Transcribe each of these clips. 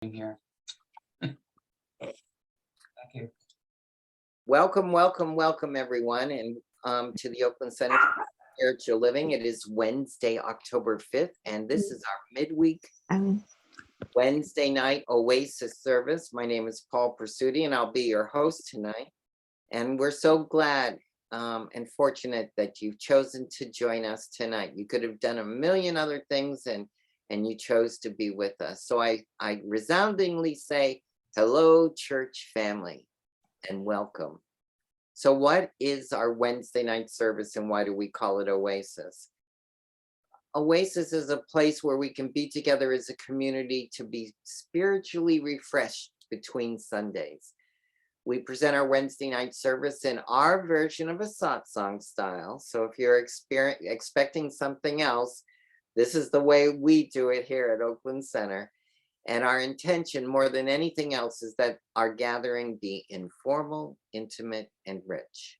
Here. Thank you. Welcome, everyone, and to the Oakland Center for Spiritual Living. It is Wednesday, October 5th, and this is our midweek Wednesday night Oasis service. My name is Paul Pursuti, and I'll be your host tonight. And we're so glad and fortunate that you've chosen to join us tonight. You could have done a million other things, and you chose to be with us. So I resoundingly say, hello, church family, and welcome. So what is our Wednesday night service, and why do we call it Oasis? Oasis is a place where we can be together as a community to be spiritually refreshed between Sundays. We present our Wednesday night service in our version of a satsang style. So if you're expecting something else, this is the way we do it here at Oakland Center. And our intention, more than anything else, is that our gathering be informal, intimate, and rich.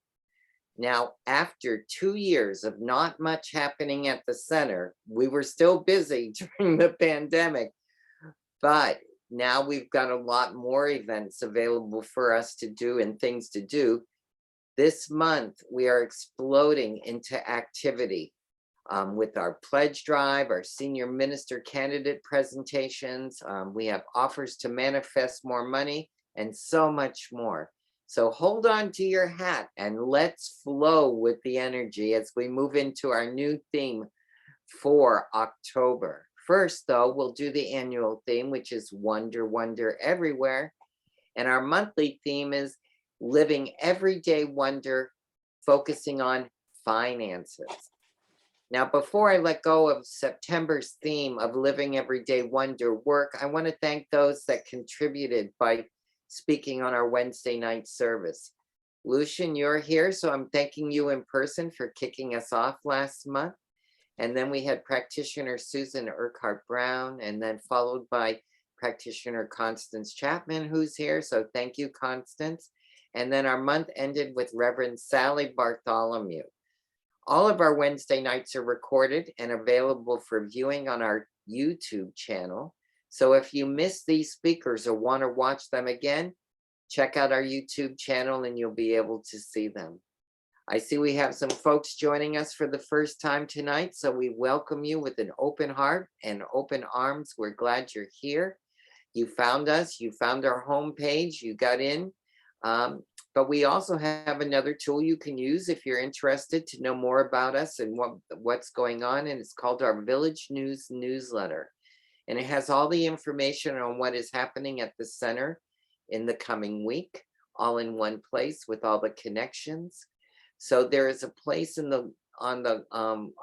Now, after 2 years of not much happening at the center, we were still busy during the pandemic, but now we've got a lot more events available for us to do and things to do. This month, we are exploding into activity with our pledge drive, our senior minister candidate presentations. We have offers to manifest more money and so much more. So hold on to your hat and let's flow with the energy as we move into our new theme for October. First, though, we'll do the annual theme, which is Wonder, Wonder Everywhere. And our monthly theme is Living Everyday Wonder, focusing on finances. Now, before I let go of September's theme of Living Everyday Wonder work, I want to thank those that contributed by speaking on our Wednesday night service. Lucian, you're here, so I'm thanking you in person for kicking us off last month. And then we had practitioner Susan Urquhart Brown, and then followed by practitioner Constance Chapman, who's here. So thank you, Constance. And then our month ended with Reverend Sally Bartholomew. All of our Wednesday nights are recorded and available for viewing on our YouTube channel. So if you miss these speakers or want to watch them again, check out our YouTube channel and you'll be able to see them. I see we have some folks joining us for the first time tonight, so we welcome you with an open heart and open arms. We're glad you're here. You found us, you found our homepage, you got in. But we also have another tool you can use if you're interested to know more about us and what's going on, and it's called our Village News newsletter. And it has all the information on what is happening at the center in the coming week, all in one place with all the connections. So there is a place on the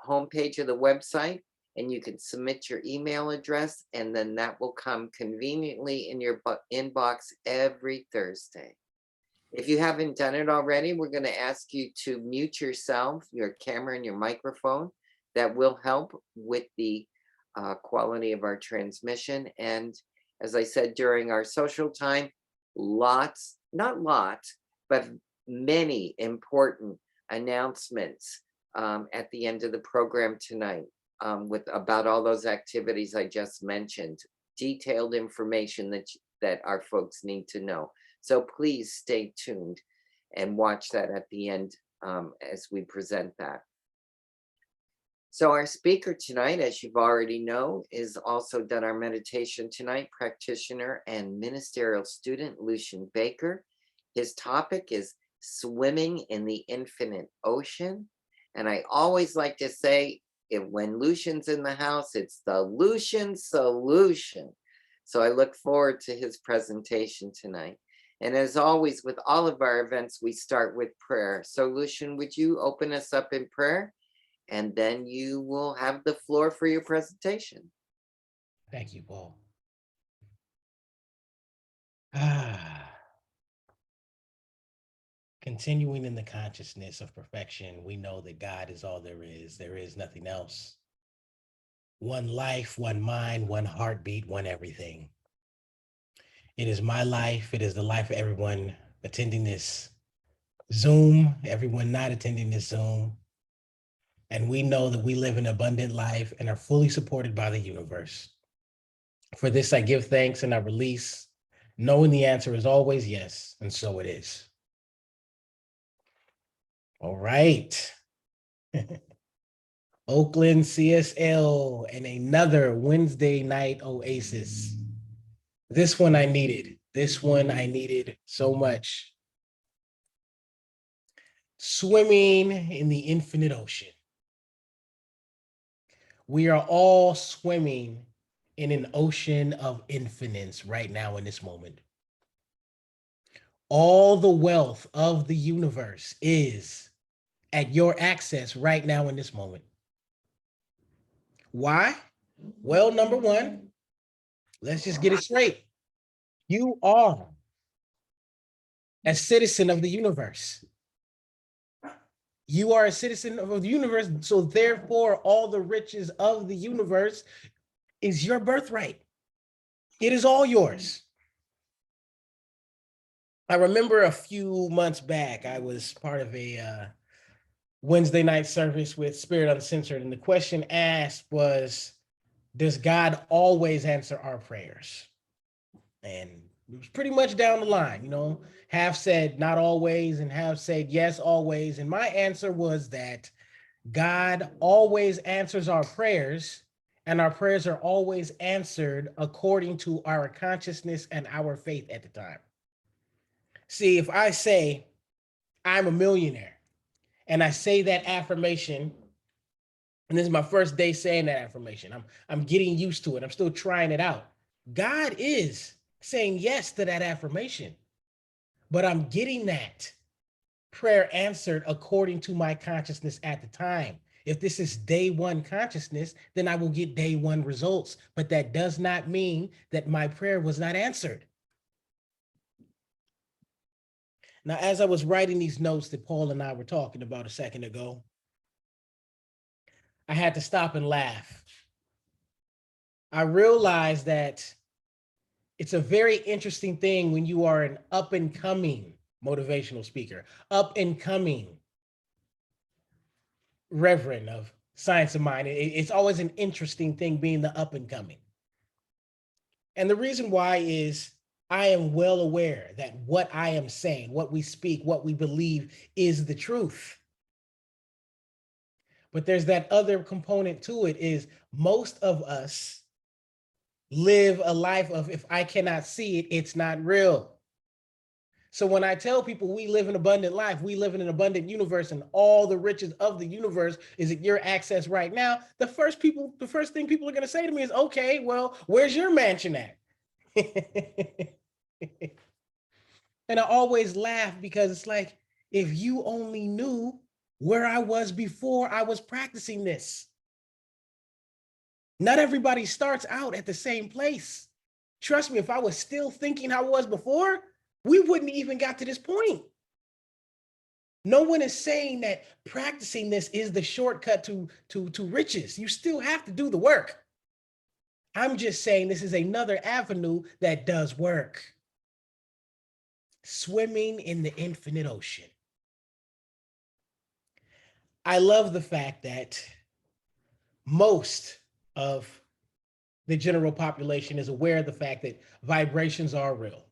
homepage of the website, and you can submit your email address, and then that will come conveniently in your inbox every Thursday. If you haven't done it already, we're going to ask you to mute yourself, your camera and your microphone. That will help with the quality of our transmission. And as I said, during our social time, not lots, but many important announcements at the end of the program tonight about all those activities I just mentioned, detailed information that our folks need to know. So please stay tuned and watch that at the end as we present that. So our speaker tonight, as you've already know, is also done our meditation tonight, practitioner and ministerial student Lucian Baker. His topic is swimming in the infinite ocean. And I always like to say, when Lucian's in the house, it's the Lucian solution. So I look forward to his presentation tonight. And as always, with all of our events, we start with prayer. So Lucian, would you open us up in prayer? And then you will have the floor for your presentation. Thank you, Paul. Continuing in the consciousness of perfection, we know that God is all there is. There is nothing else. One life, one mind, one heartbeat, one everything. It is my life. It is the life of everyone attending this Zoom, everyone not attending this Zoom. And we know that we live an abundant life and are fully supported by the universe. For this, I give thanks and I release, knowing the answer is always yes, and so it is. All right. Oakland CSL and another Wednesday night oasis. This one I needed. This one I needed so much. Swimming in the infinite ocean. We are all swimming in an ocean of infinite right now in this moment. All the wealth of the universe is at your access right now in this moment. Why? Well, number one, let's just get it straight. You are a citizen of the universe. You are a citizen of the universe, so therefore all the riches of the universe is your birthright. It is all yours. I remember a few months back, I was part of a Wednesday night service with Spirit Uncensored, and the question asked was, does God always answer our prayers? And it was pretty much down the line, half said not always and half said yes, always. And my answer was that God always answers our prayers, and our prayers are always answered according to our consciousness and our faith at the time. See, if I say I'm a millionaire and I say that affirmation, and this is my first day saying that affirmation, I'm getting used to it. I'm still trying it out. God is saying yes to that affirmation, but I'm getting that prayer answered according to my consciousness at the time. If this is day one consciousness, then I will get day one results, but that does not mean that my prayer was not answered. Now, as I was writing these notes that Paul and I were talking about a second ago, I had to stop and laugh. I realized that it's a very interesting thing when you are an up and coming motivational speaker, up and coming reverend of Science of Mind. It's always an interesting thing being the up and coming. And the reason why is I am well aware that what I am saying, what we speak, what we believe is the truth. But there's that other component to it, is most of us live a life of, if I cannot see it, it's not real. So when I tell people we live an abundant life, we live in an abundant universe, and all the riches of the universe is at your access right now, the first thing people are going to say to me is, okay, well, where's your mansion at? And I always laugh because it's like, if you only knew where I was before I was practicing this. Not everybody starts out at the same place. Trust me, if I was still thinking how I was before, we wouldn't even got to this point. No one is saying that practicing this is the shortcut to riches. You still have to do the work. I'm just saying this is another avenue that does work. Swimming in the infinite ocean. I love the fact that most of the general population is aware of the fact that vibrations are real.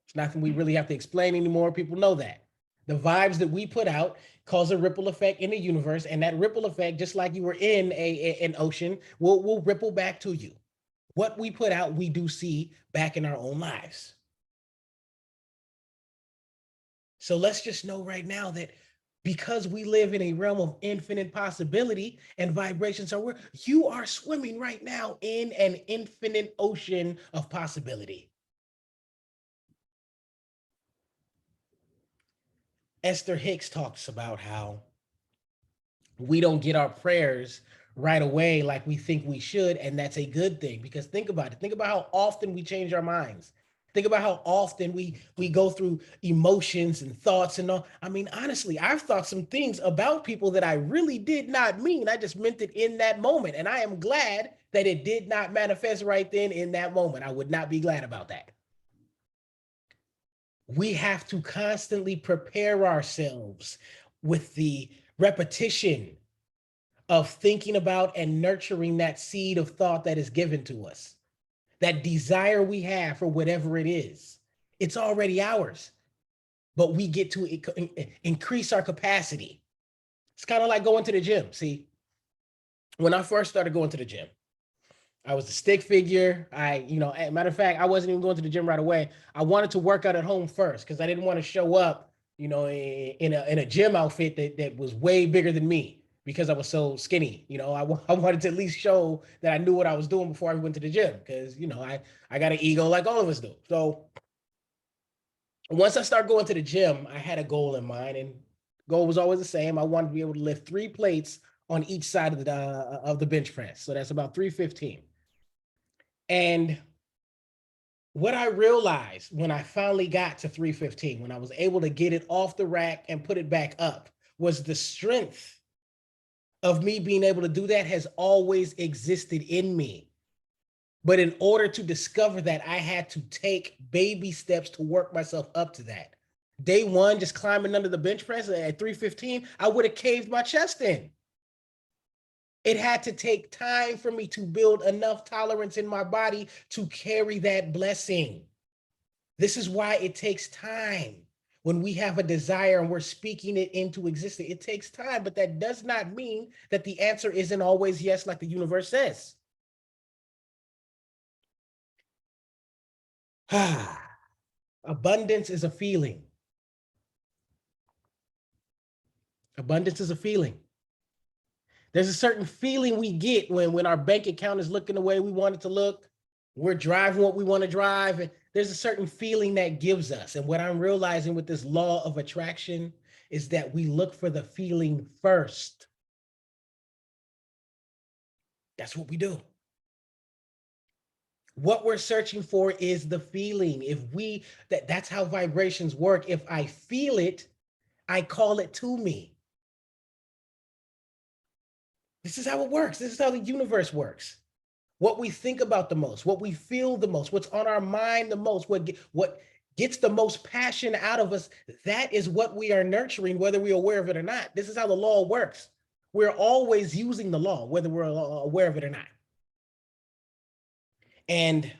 It's nothing we really have to explain anymore. People know that. The vibes that we put out cause a ripple effect in the universe, and that ripple effect, just like you were in an ocean, will ripple back to you. What we put out, we do see back in our own lives. So let's just know right now that because we live in a realm of infinite possibility and vibrations are where you are swimming right now in an infinite ocean of possibility. Esther Hicks talks about how we don't get our prayers right away like we think we should, and that's a good thing, because think about it. Think about how often we change our minds. Think about how often we go through emotions and thoughts and all. I mean, honestly, I've thought some things about people that I really did not mean. I just meant it in that moment, and I am glad that it did not manifest right then in that moment. I would not be glad about that. We have to constantly prepare ourselves with the repetition of thinking about and nurturing that seed of thought that is given to us. that desire we have for whatever it is. It's already ours, but we get to increase our capacity. It's kind of like going to the gym. See, when I first started going to the gym, I was a stick figure. Matter of fact, I wasn't even going to the gym right away. I wanted to work out at home first because I didn't want to show up, in a gym outfit that was way bigger than me because I was so skinny. I wanted to at least show that I knew what I was doing before I went to the gym because, I got an ego like all of us do. So once I started going to the gym, I had a goal in mind, and goal was always the same. I wanted to be able to lift 3 plates on each side of the bench press. So that's about 315. And what I realized when I finally got to 315, when I was able to get it off the rack and put it back up, was the strength of me being able to do that has always existed in me. But in order to discover that, I had to take baby steps to work myself up to that. Day one, just climbing under the bench press at 315, I would have caved my chest in. It had to take time for me to build enough tolerance in my body to carry that blessing. This is why it takes time. When we have a desire and we're speaking it into existence, it takes time, but that does not mean that the answer isn't always yes, like the universe says. Abundance is a feeling. Abundance is a feeling. There's a certain feeling we get when our bank account is looking the way we want it to look. We're driving what we want to drive. And there's a certain feeling that gives us. And what I'm realizing with this law of attraction is that we look for the feeling first. That's what we do. What we're searching for is the feeling. That's how vibrations work. If I feel it, I call it to me. This is how it works. This is how the universe works. What we think about the most, what we feel the most, what's on our mind the most, what gets the most passion out of us, that is what we are nurturing, whether we're aware of it or not. This is how the law works. We're always using the law, whether we're aware of it or not. And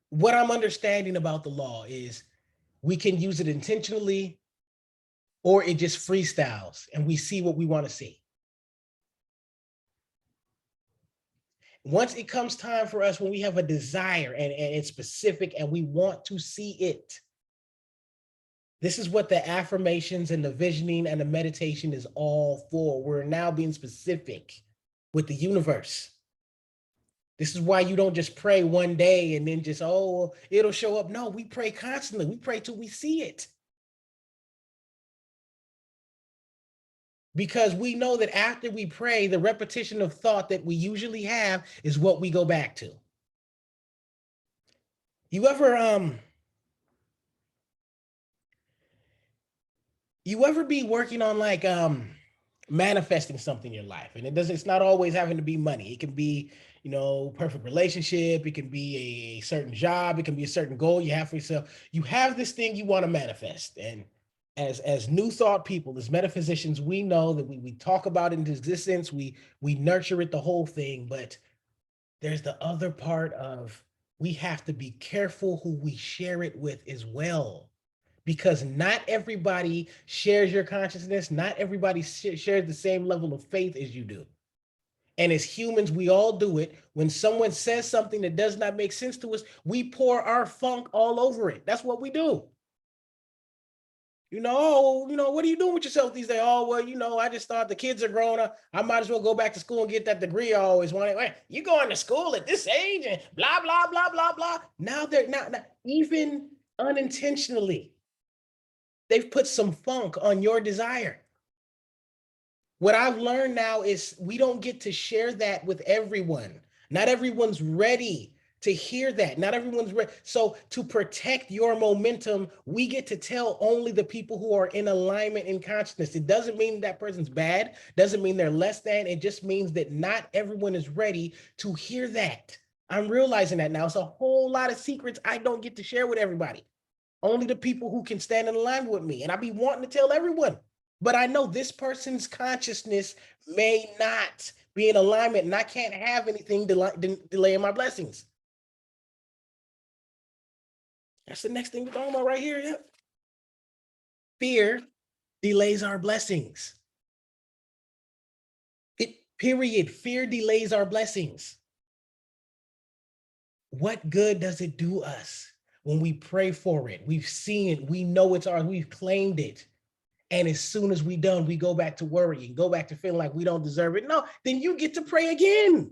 what I'm understanding about the law is we can use it intentionally, or it just freestyles and we see what we want to see. Once it comes time for us, when we have a desire and it's specific and we want to see it, this is what the affirmations and the visioning and the meditation is all for. We're now being specific with the universe. This is why you don't just pray one day and then just, it'll show up. No, we pray constantly. We pray till we see it. Because we know that after we pray, the repetition of thought that we usually have is what we go back to. You ever be working on like manifesting something in your life? And it's not always having to be money. It can be, perfect relationship. It can be a certain job. It can be a certain goal you have for yourself. You have this thing you want to manifest. And as new thought people, as metaphysicians, we know that we talk about it into existence, we nurture it, the whole thing, but there's the other part of we have to be careful who we share it with as well, because not everybody shares your consciousness, not everybody shares the same level of faith as you do. And as humans, we all do it. When someone says something that does not make sense to us, we pour our funk all over it. That's what we do. What are you doing with yourself these days? I just thought the kids are grown up. I might as well go back to school and get that degree I always wanted. Wait, you going to school at this age and blah, blah, blah, blah, blah. Now they're not even unintentionally. They've put some funk on your desire. What I've learned now is we don't get to share that with everyone. Not everyone's ready to hear that. Not everyone's ready. So to protect your momentum, we get to tell only the people who are in alignment in consciousness. It doesn't mean that person's bad, doesn't mean they're less than. It just means that not everyone is ready to hear that. I'm realizing that now. It's a whole lot of secrets I don't get to share with everybody. Only the people who can stand in alignment with me. And I be wanting to tell everyone. But I know this person's consciousness may not be in alignment, and I can't have anything delaying my blessings. That's the next thing we're talking about right here. Yep. Fear delays our blessings. Period. Fear delays our blessings. What good does it do us when we pray for it? We've seen it. We know it's ours. We've claimed it. And as soon as we're done, we go back to worrying, go back to feeling like we don't deserve it. No, then you get to pray again.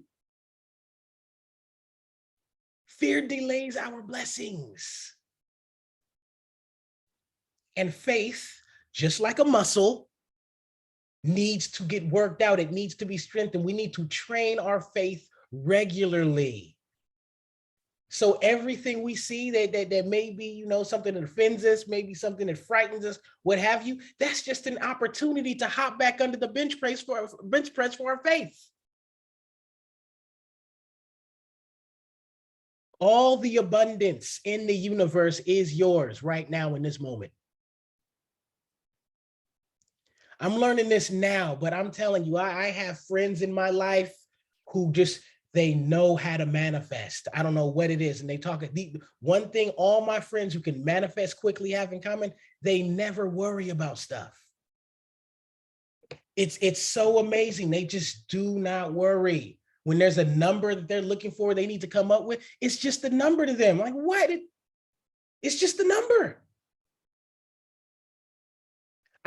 Fear delays our blessings. And faith, just like a muscle, needs to get worked out. It needs to be strengthened. We need to train our faith regularly. So everything we see that may be, you know, something that offends us, maybe something that frightens us, what have you, that's just an opportunity to hop back under the bench press for our faith. All the abundance in the universe is yours right now in this moment. I'm learning this now, but I'm telling you, I have friends in my life who just, they know how to manifest. I don't know what it is. And they talk, one thing all my friends who can manifest quickly have in common, they never worry about stuff. It's so amazing. They just do not worry. When there's a number that they're looking for, they need to come up with, it's just a number to them. Like, what? It's just a number.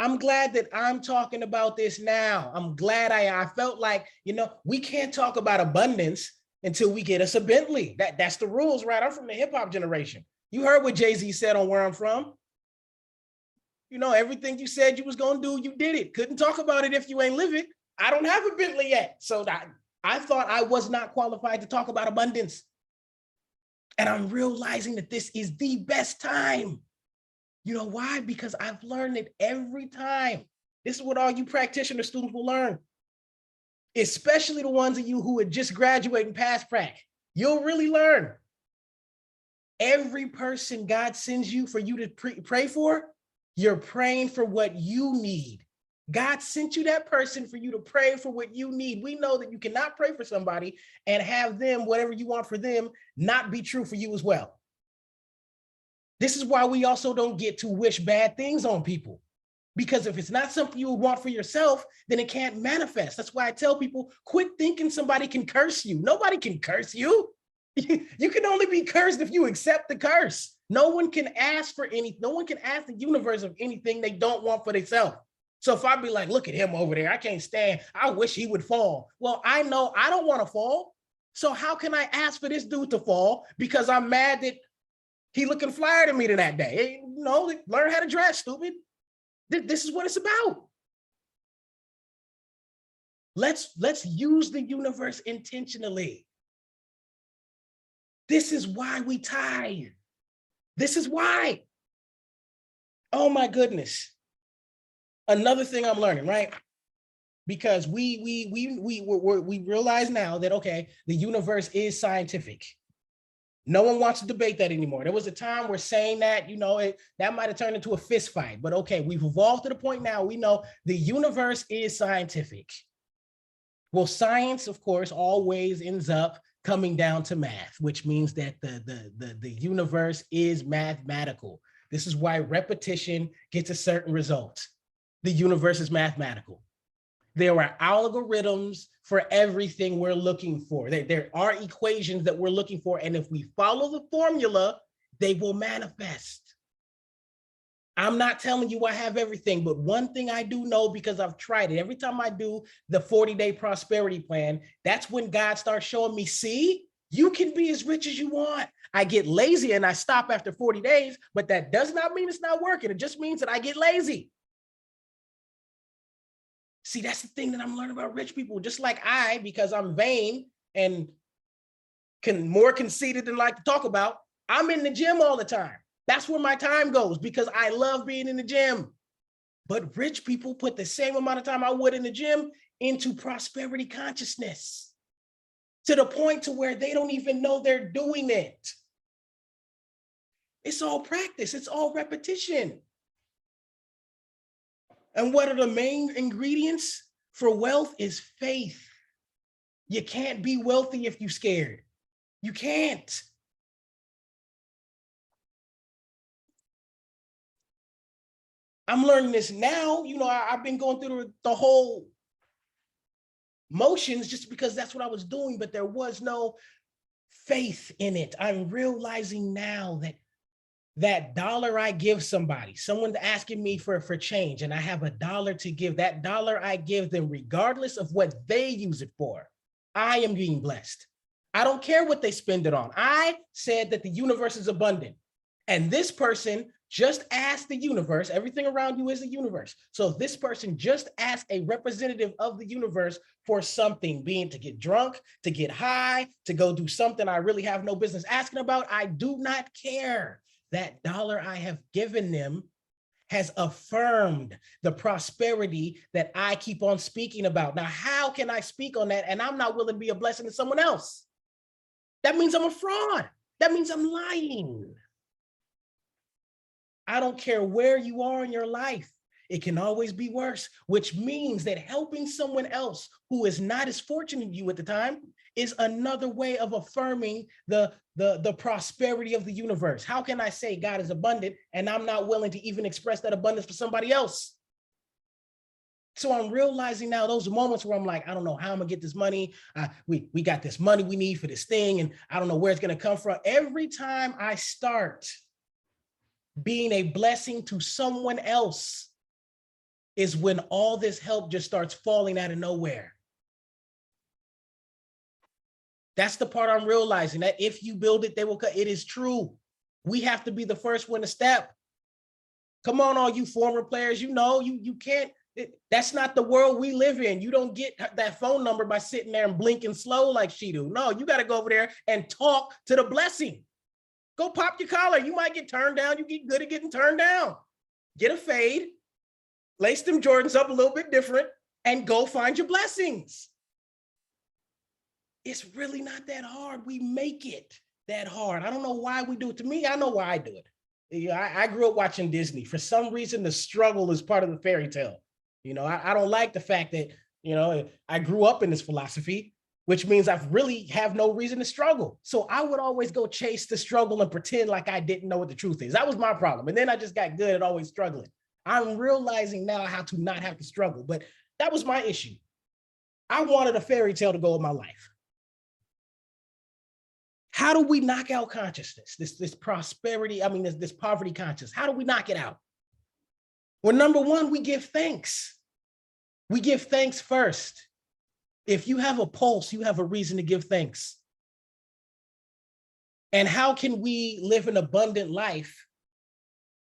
I'm glad that I'm talking about this now. I'm glad I felt like, you know, we can't talk about abundance until we get us a Bentley. That's the rules, right? I'm from the hip hop generation. You heard what Jay-Z said on Where I'm From. You know, everything you said you was going to do, you did it. Couldn't talk about it if you ain't live it. I don't have a Bentley yet. So I thought I was not qualified to talk about abundance. And I'm realizing that this is the best time. You know why? Because I've learned it every time. This is what all you practitioner students will learn, especially the ones of you who are just graduating past prac. You'll really learn. Every person God sends you for you to pray for, you're praying for what you need. God sent you that person for you to pray for what you need. We know that you cannot pray for somebody and have them, whatever you want for them, not be true for you as well. This is why we also don't get to wish bad things on people. Because if it's not something you would want for yourself, then it can't manifest. That's why I tell people, quit thinking somebody can curse you. Nobody can curse you. You can only be cursed if you accept the curse. No one can ask for anything. No one can ask the universe of anything they don't want for themselves. So if I be like, look at him over there, I can't stand, I wish he would fall. Well, I know I don't want to fall. So how can I ask for this dude to fall because I'm mad that he looking flyer to me than that day? Hey, you know, learn how to dress, stupid. This is what it's about. Let's use the universe intentionally. This is why we tithe. This is why. Oh my goodness. Another thing I'm learning, right? Because we realize now that, okay, the universe is scientific. No one wants to debate that anymore. There was a time where saying that, you know, that might have turned into a fist fight, but okay, we've evolved to the point now we know the universe is scientific. Well, science, of course, always ends up coming down to math, which means that the universe is mathematical. This is why repetition gets a certain result. The universe is mathematical. There are algorithms for everything we're looking for. There are equations that we're looking for, and if we follow the formula, they will manifest. I'm not telling you I have everything, but one thing I do know because I've tried it. Every time I do the 40-day prosperity plan, that's when God starts showing me, see, you can be as rich as you want. I get lazy and I stop after 40 days, but that does not mean it's not working. It just means that I get lazy. See, that's the thing that I'm learning about rich people. Just like because I'm vain and more conceited than like to talk about, I'm in the gym all the time. That's where my time goes because I love being in the gym. But rich people put the same amount of time I would in the gym into prosperity consciousness to the point to where they don't even know they're doing it. It's all practice. It's all repetition. And what are the main ingredients for wealth is faith. You can't be wealthy if you're scared. You can't. I'm learning this now. You know, I've been going through the whole motions just because that's what I was doing, but there was no faith in it. I'm realizing now that that dollar I give somebody, someone's asking me for change, and I have a dollar to give, that dollar I give them, regardless of what they use it for, I am being blessed. I don't care what they spend it on. I said that the universe is abundant, and this person just asked the universe, everything around you is the universe. So if this person just asked a representative of the universe for something, being to get drunk, to get high, to go do something I really have no business asking about, I do not care. That dollar I have given them has affirmed the prosperity that I keep on speaking about. Now, how can I speak on that and I'm not willing to be a blessing to someone else? That means I'm a fraud. That means I'm lying. I don't care where you are in your life. It can always be worse, which means that helping someone else who is not as fortunate as you at the time is another way of affirming the prosperity of the universe. How can I say God is abundant and I'm not willing to even express that abundance for somebody else? So I'm realizing now those moments where I'm like, I don't know how I'm gonna get this money. We got this money we need for this thing, and I don't know where it's gonna come from. Every time I start being a blessing to someone else is when all this help just starts falling out of nowhere. That's the part I'm realizing, that if you build it, they will come. It is true. We have to be the first one to step. Come on, all you former players, you know, you can't, that's not the world we live in. You don't get that phone number by sitting there and blinking slow like she do. No, you got to go over there and talk to the blessing. Go pop your collar. You might get turned down. You get good at getting turned down. Get a fade, lace them Jordans up a little bit different, and go find your blessings. It's really not that hard. We make it that hard. I don't know why we do it. To me, I know why I do it. You know, I grew up watching Disney. For some reason, the struggle is part of the fairy tale. You know, I don't like the fact that, you know, I grew up in this philosophy, which means I really have no reason to struggle. So I would always go chase the struggle and pretend like I didn't know what the truth is. That was my problem. And then I just got good at always struggling. I'm realizing now how to not have to struggle, but that was my issue. I wanted a fairy tale to go with my life. How do we knock out consciousness, this prosperity, this poverty conscious? How do we knock it out? Well, number one, we give thanks. We give thanks first. If you have a pulse, you have a reason to give thanks. And how can we live an abundant life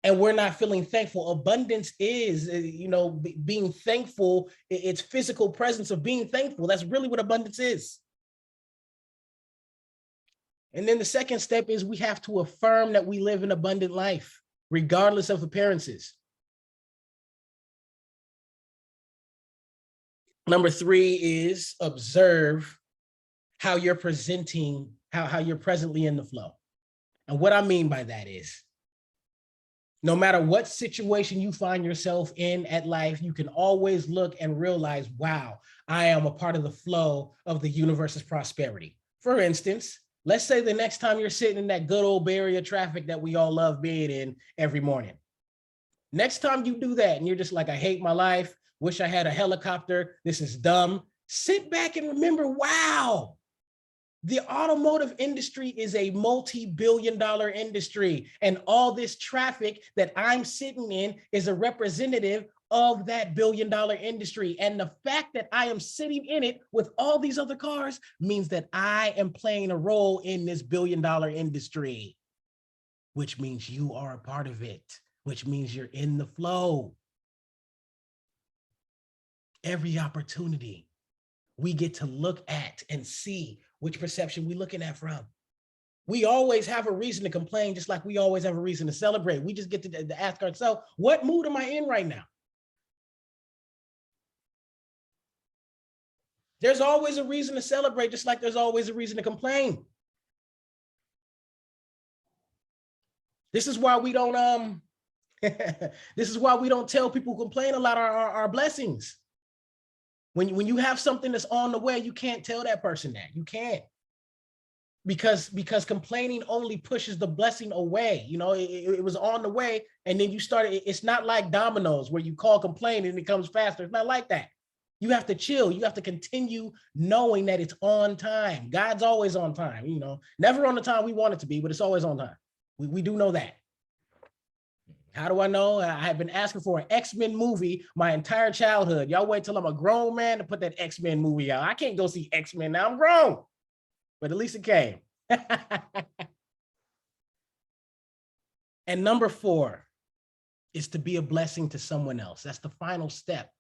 and we're not feeling thankful? Abundance is, you know, being thankful. It's physical presence of being thankful. That's really what abundance is. And then the second step is we have to affirm that we live an abundant life, regardless of appearances. Number three is observe how you're presenting, how you're presently in the flow. And what I mean by that is, no matter what situation you find yourself in at life, you can always look and realize, wow, I am a part of the flow of the universe's prosperity. For instance, let's say the next time you're sitting in that good old Bay Area traffic that we all love being in every morning. Next time you do that and you're just like, I hate my life, wish I had a helicopter, this is dumb. Sit back and remember, wow, the automotive industry is a multi-billion-dollar industry, and all this traffic that I'm sitting in is a representative of that billion-dollar industry. And the fact that I am sitting in it with all these other cars means that I am playing a role in this billion-dollar industry, which means you are a part of it, which means you're in the flow. Every opportunity we get to look at and see which perception we're looking at from. We always have a reason to complain, just like we always have a reason to celebrate. We just get to ask ourselves, what mood am I in right now? There's always a reason to celebrate, just like there's always a reason to complain. This is why we don't This is why we don't tell people who complain a lot our blessings. When you have something that's on the way, you can't tell that person that. You can't. Because complaining only pushes the blessing away. You know, it was on the way, and then you started. It's not like dominoes where you call complain and it comes faster. It's not like that. You have to chill. You have to continue knowing that it's on time. God's always on time. You know, never on the time we want it to be, but it's always on time. We do know that. How do I know? I have been asking for an X-Men movie my entire childhood. Y'all wait till I'm a grown man to put that X-Men movie out. I can't go see X-Men now. I'm grown. But at least it came. And number 4 is to be a blessing to someone else. That's the final step.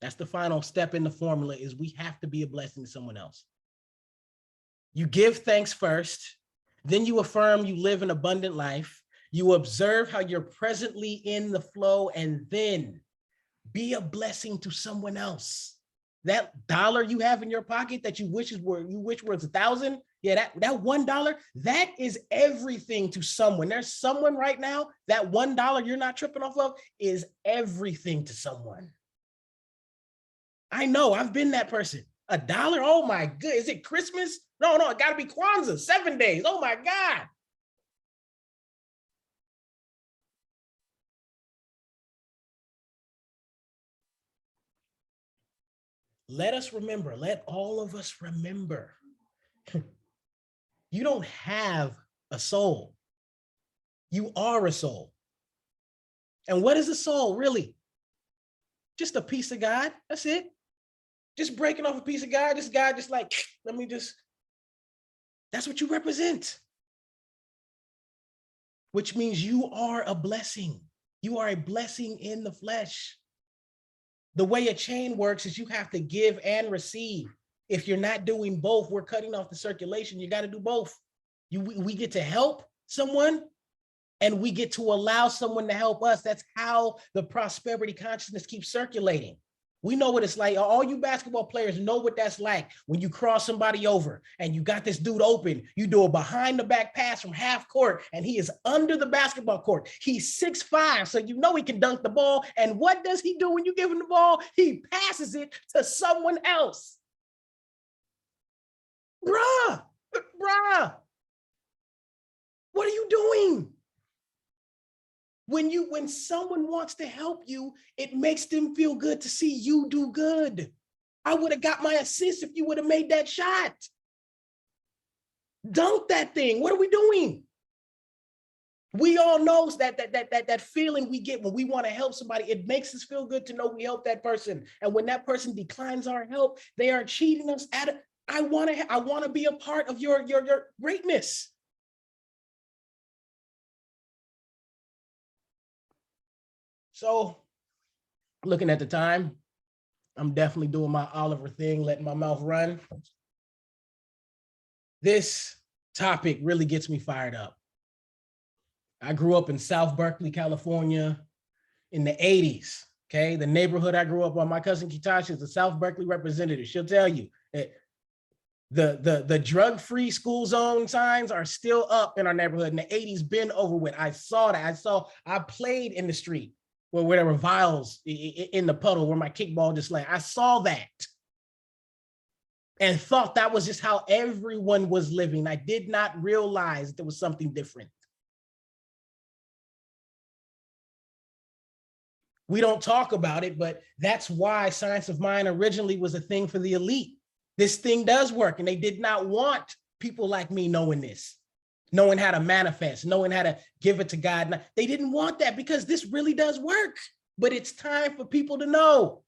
That's the final step in the formula, is we have to be a blessing to someone else. You give thanks first, then you affirm you live an abundant life. You observe how you're presently in the flow, and then be a blessing to someone else. That dollar you have in your pocket that you wish was 1,000, yeah, that $1, that is everything to someone. There's someone right now, that $1 you're not tripping off of is everything to someone. I know, I've been that person. $1, oh my good, is it Christmas? No, it gotta be Kwanzaa, 7 days, oh my God. Let us remember, let all of us remember, you don't have a soul. You are a soul. And what is a soul, really? Just a piece of God, that's it. Just breaking off a piece of God, this guy just like, that's what you represent. Which means you are a blessing. You are a blessing in the flesh. The way a chain works is you have to give and receive. If you're not doing both, we're cutting off the circulation. You got to do both. We get to help someone, and we get to allow someone to help us. That's how the prosperity consciousness keeps circulating. We know what it's like. All you basketball players know what that's like. When you cross somebody over and you got this dude open, you do a behind the back pass from half court and he is under the basketball court. He's 6'5", so you know he can dunk the ball. And what does he do when you give him the ball? He passes it to someone else. Bruh, what are you doing? When someone wants to help you, it makes them feel good to see you do good. I would have got my assist if you would have made that shot. Dunk that thing. What are we doing? We all know that feeling we get when we want to help somebody. It makes us feel good to know we helped that person. And when that person declines our help, they are cheating us at it. I want to be a part of your greatness. So, looking at the time, I'm definitely doing my Oliver thing, letting my mouth run. This topic really gets me fired up. I grew up in South Berkeley, California in the 80s, okay? The neighborhood I grew up on, my cousin Kitasha is a South Berkeley representative. She'll tell you that the drug-free school zone signs are still up in our neighborhood. In the 80s, been over with. I saw that. I played in the street where there were vials in the puddle where my kickball just lay. I saw that and thought that was just how everyone was living. I did not realize there was something different. We don't talk about it, but that's why Science of Mind originally was a thing for the elite. This thing does work, and they did not want people like me knowing this, knowing how to manifest, knowing how to give it to God. They didn't want that because this really does work, but it's time for people to know.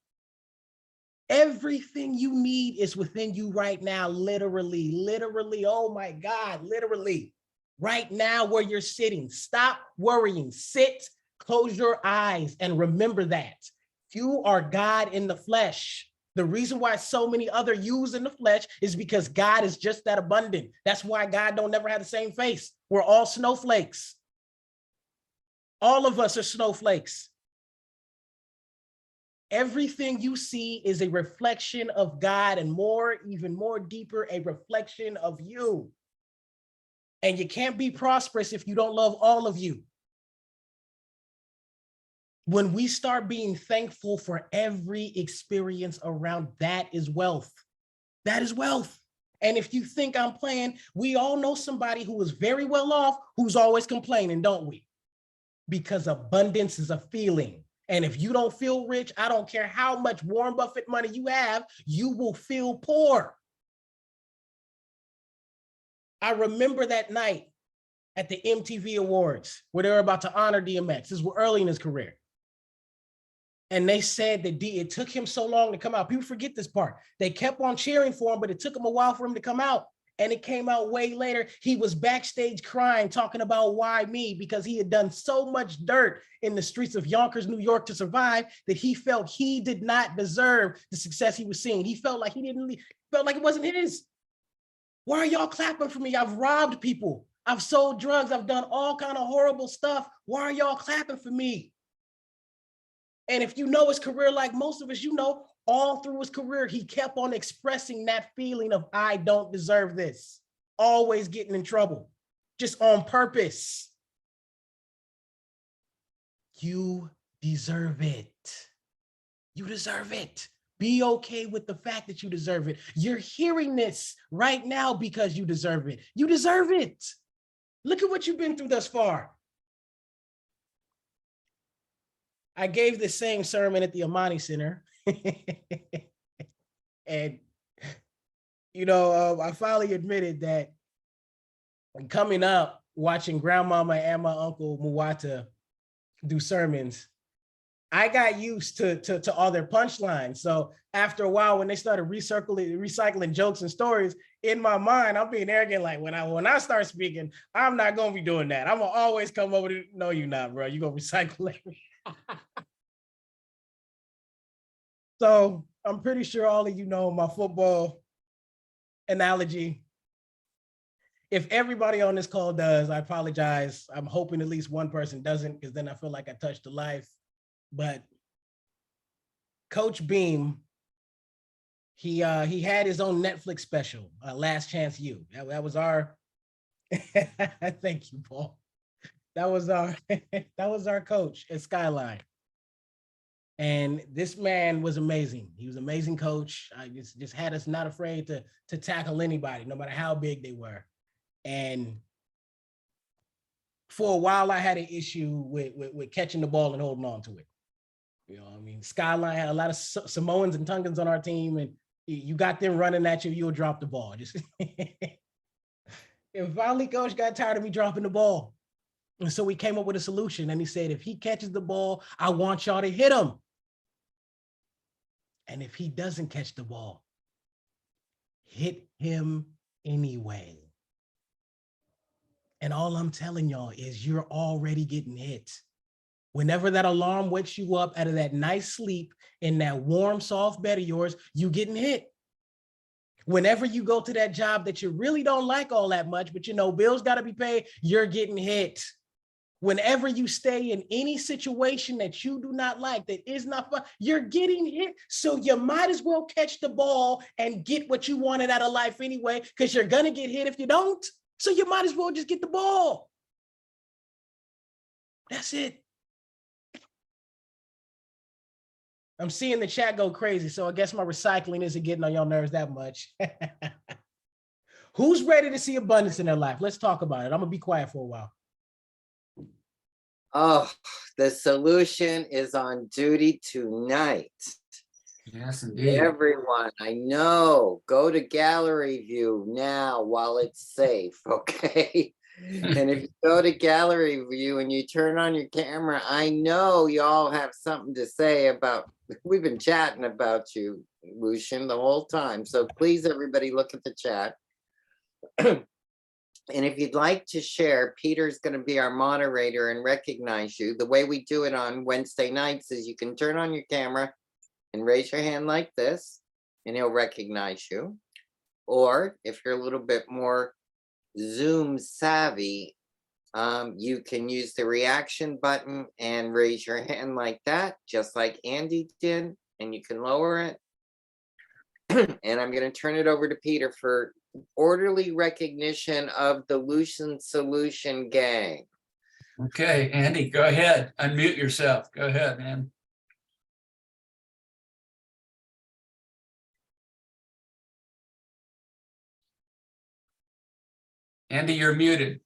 Everything you need is within you right now, literally, oh my God, literally, right now where you're sitting. Stop worrying, sit, close your eyes, and remember that. You are God in the flesh. The reason why so many other yous in the flesh is because God is just that abundant. That's why God don't never have the same face. We're all snowflakes. All of us are snowflakes. Everything you see is a reflection of God, and even more deeper, a reflection of you. And you can't be prosperous if you don't love all of you. When we start being thankful for every experience around, that is wealth. That is wealth. And if you think I'm playing, we all know somebody who is very well off, who's always complaining, don't we? Because abundance is a feeling. And if you don't feel rich, I don't care how much Warren Buffett money you have, you will feel poor. I remember that night at the MTV Awards where they were about to honor DMX. This was early in his career. And they said that it took him so long to come out. People forget this part. They kept on cheering for him, but it took him a while for him to come out. And it came out way later. He was backstage crying, talking about why me, because he had done so much dirt in the streets of Yonkers, New York to survive that he felt he did not deserve the success he was seeing. He felt like felt like it wasn't his. Why are y'all clapping for me? I've robbed people. I've sold drugs. I've done all kind of horrible stuff. Why are y'all clapping for me? And if you know his career, like most of us, you know, all through his career, he kept on expressing that feeling of, I don't deserve this. Always getting in trouble, just on purpose. You deserve it. You deserve it. Be okay with the fact that you deserve it. You're hearing this right now because you deserve it. You deserve it. Look at what you've been through thus far. I gave the same sermon at the Amani Center. And, you know, I finally admitted that coming up, watching grandmama and my uncle Muwata do sermons, I got used to all their punchlines. So after a while, when they started recycling jokes and stories, in my mind, I'm being arrogant. Like when I start speaking, I'm not gonna be doing that. I'm gonna always come over to, no, you're not, bro. You're gonna recycle everything. So I'm pretty sure all of you know my football analogy. If everybody on this call does, I apologize. I'm hoping at least one person doesn't, because then I feel like I touched a life. But Coach Beam, he had his own Netflix special, Last Chance U. That was our, thank you, Paul. That was our coach at Skyline. And this man was amazing. He was an amazing coach. I just had us not afraid to tackle anybody, no matter how big they were. And for a while, I had an issue with catching the ball and holding on to it. You know, I mean, Skyline had a lot of Samoans and Tongans on our team, and you got them running at you, you'll drop the ball. Just and finally, coach got tired of me dropping the ball. And so we came up with a solution. And he said, if he catches the ball, I want y'all to hit him. And if he doesn't catch the ball, hit him anyway. And all I'm telling y'all is you're already getting hit. Whenever that alarm wakes you up out of that nice sleep in that warm, soft bed of yours, you getting hit. Whenever you go to that job that you really don't like all that much, but you know, bills got to be paid, you're getting hit. Whenever you stay in any situation that you do not like, that is not fun, you're getting hit. So you might as well catch the ball and get what you wanted out of life anyway, because you're going to get hit if you don't. So you might as well just get the ball. That's it. I'm seeing the chat go crazy, so I guess my recycling isn't getting on your nerves that much. Who's ready to see abundance in their life? Let's talk about it. I'm going to be quiet for a while. Oh, the solution is on duty tonight. Yes, indeed. Everyone, I know, go to gallery view now while it's safe, okay? And if you go to gallery view and you turn on your camera, I know y'all have something to say about, we've been chatting about you, Lucian, the whole time. So please, everybody, look at the chat. And if you'd like to share, Peter's going to be our moderator and recognize you. The way we do it on Wednesday nights is you can turn on your camera and raise your hand like this, and he'll recognize you. Or if you're a little bit more Zoom savvy, you can use the reaction button and raise your hand like that, just like Andy did, and you can lower it. And I'm going to turn it over to Peter for orderly recognition of the Lucian Solution gang. Okay, Andy, go ahead. Unmute yourself. Go ahead, man. Andy, you're muted.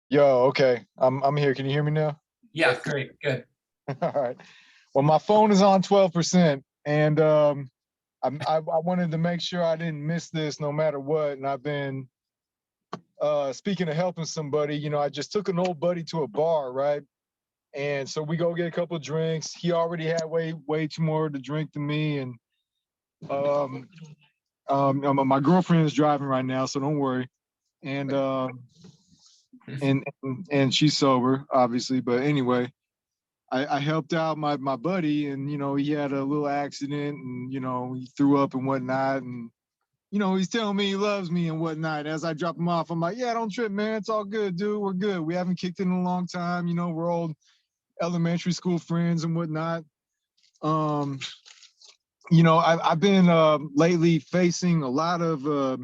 Yo, okay. I'm here. Can you hear me now? Yeah, great, good. All right. Well, my phone is on 12%, and I wanted to make sure I didn't miss this no matter what. And I've been speaking of helping somebody, you know, I just took an old buddy to a bar, right? And so we go get a couple of drinks. He already had way too more to drink than me, and my girlfriend is driving right now, so don't worry. And and she's sober, obviously. But anyway, I helped out my buddy, and you know, he had a little accident, and you know, he threw up and whatnot, and you know, he's telling me he loves me and whatnot. As I drop him off, I'm like, yeah, don't trip, man. It's all good, dude. We're good. We haven't kicked it in a long time. You know, we're old elementary school friends and whatnot. You know, I've been lately facing a lot of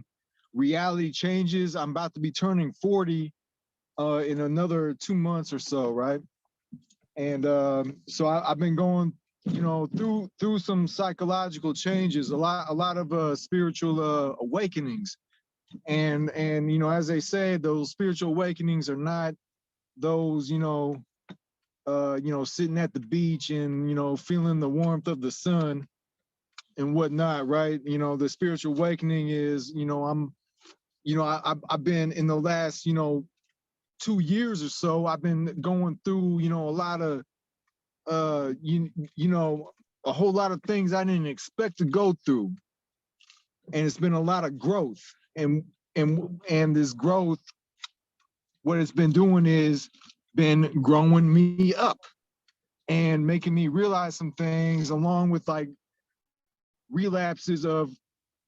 reality changes. I'm about to be turning 40 in another 2 months or so, right? And so I've been going, you know, through some psychological changes, a lot of spiritual awakenings, and you know, as they say, those spiritual awakenings are not those, you know, sitting at the beach and you know, feeling the warmth of the sun and whatnot, right? You know, the spiritual awakening is, you know, I've been in the last, you know, 2 years or so, I've been going through, you know, a lot of you know, a whole lot of things I didn't expect to go through, and it's been a lot of growth, and this growth, what it's been doing is been growing me up and making me realize some things, along with like relapses of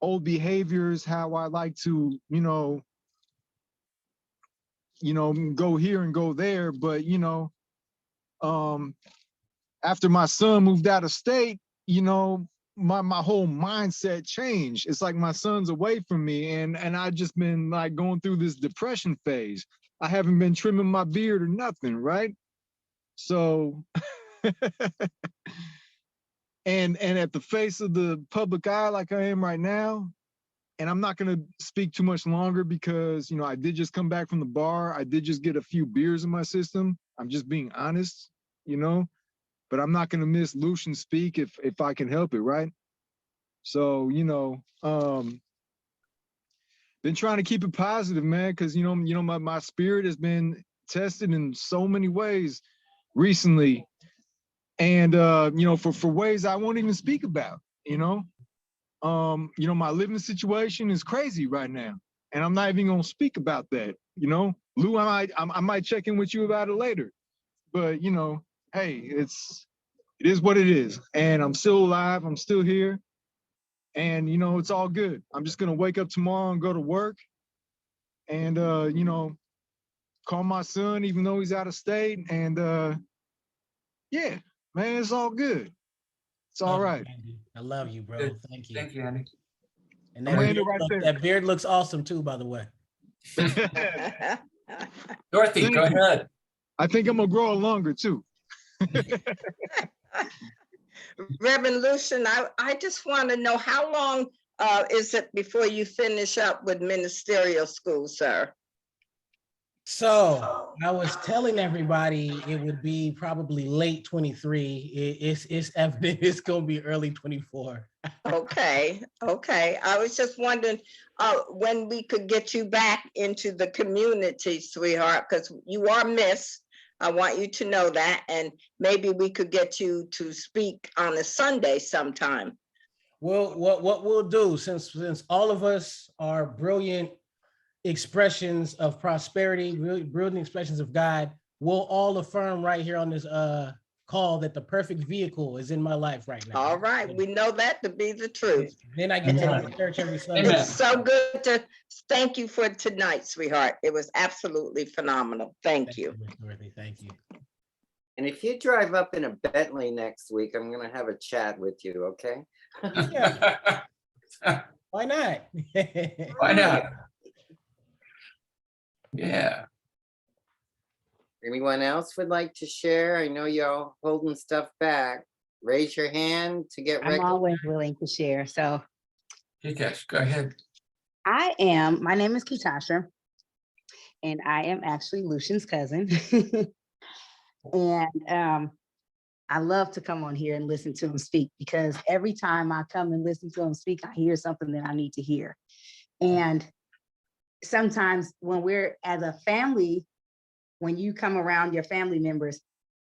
old behaviors, how I like to, you know, go here and go there. But you know, after my son moved out of state, you know, my whole mindset changed. It's like my son's away from me, and I just been like going through this depression phase. I haven't been trimming my beard or nothing, right? So and at the face of the public eye like I am right now, and I'm not going to speak too much longer because, you know, I did just come back from the bar. I did just get a few beers in my system. I'm just being honest, you know, but I'm not going to miss Lucian speak if I can help it, right? So, you know, been trying to keep it positive, man, because, you know, my spirit has been tested in so many ways recently. And, you know, for ways I won't even speak about, you know. You know, my living situation is crazy right now, and I'm not even gonna speak about that. You know, Lou, I might check in with you about it later, but you know, hey, it is what it is, and I'm still alive. I'm still here, and you know, it's all good. I'm just gonna wake up tomorrow and go to work, and you know, call my son even though he's out of state, and yeah, man, it's all good. It's all Love you, right. Andy. I love you, bro. Good. Thank you. Thank you, Andy. And I'm that landing beard, right there. that beard looks awesome too, by the way. Dorothy, go ahead. I think I'm gonna grow it longer too. Reverend Lucian, I just want to know how long is it before you finish up with ministerial school, sir? So I was telling everybody it would be probably late 23. It's evident it's gonna be early 24. Okay. I was just wondering when we could get you back into the community, sweetheart, because you are missed. I want you to know that, and maybe we could get you to speak on a Sunday sometime. Well, what we'll do, since all of us are brilliant expressions of prosperity, brilliant expressions of God, we'll all affirm right here on this call that the perfect vehicle is in my life right now. All right, we know that to be the truth. Then I get to go to church every Sunday. Amen. It's so good to thank you for tonight, sweetheart. It was absolutely phenomenal. Thank you. Miss Dorothy. Thank you. And if you drive up in a Bentley next week, I'm gonna have a chat with you, okay? Why not? Why not? Yeah. Anyone else would like to share? I know y'all holding stuff back. Raise your hand to get I'm recognized. always willing to share. So Kikash, go ahead. my name is Ketasha, and I am actually Lucian's cousin. And I love to come on here and listen to him speak, because every time I come and listen to him speak, I hear something that I need to hear. And sometimes when we're as a family, when you come around your family members,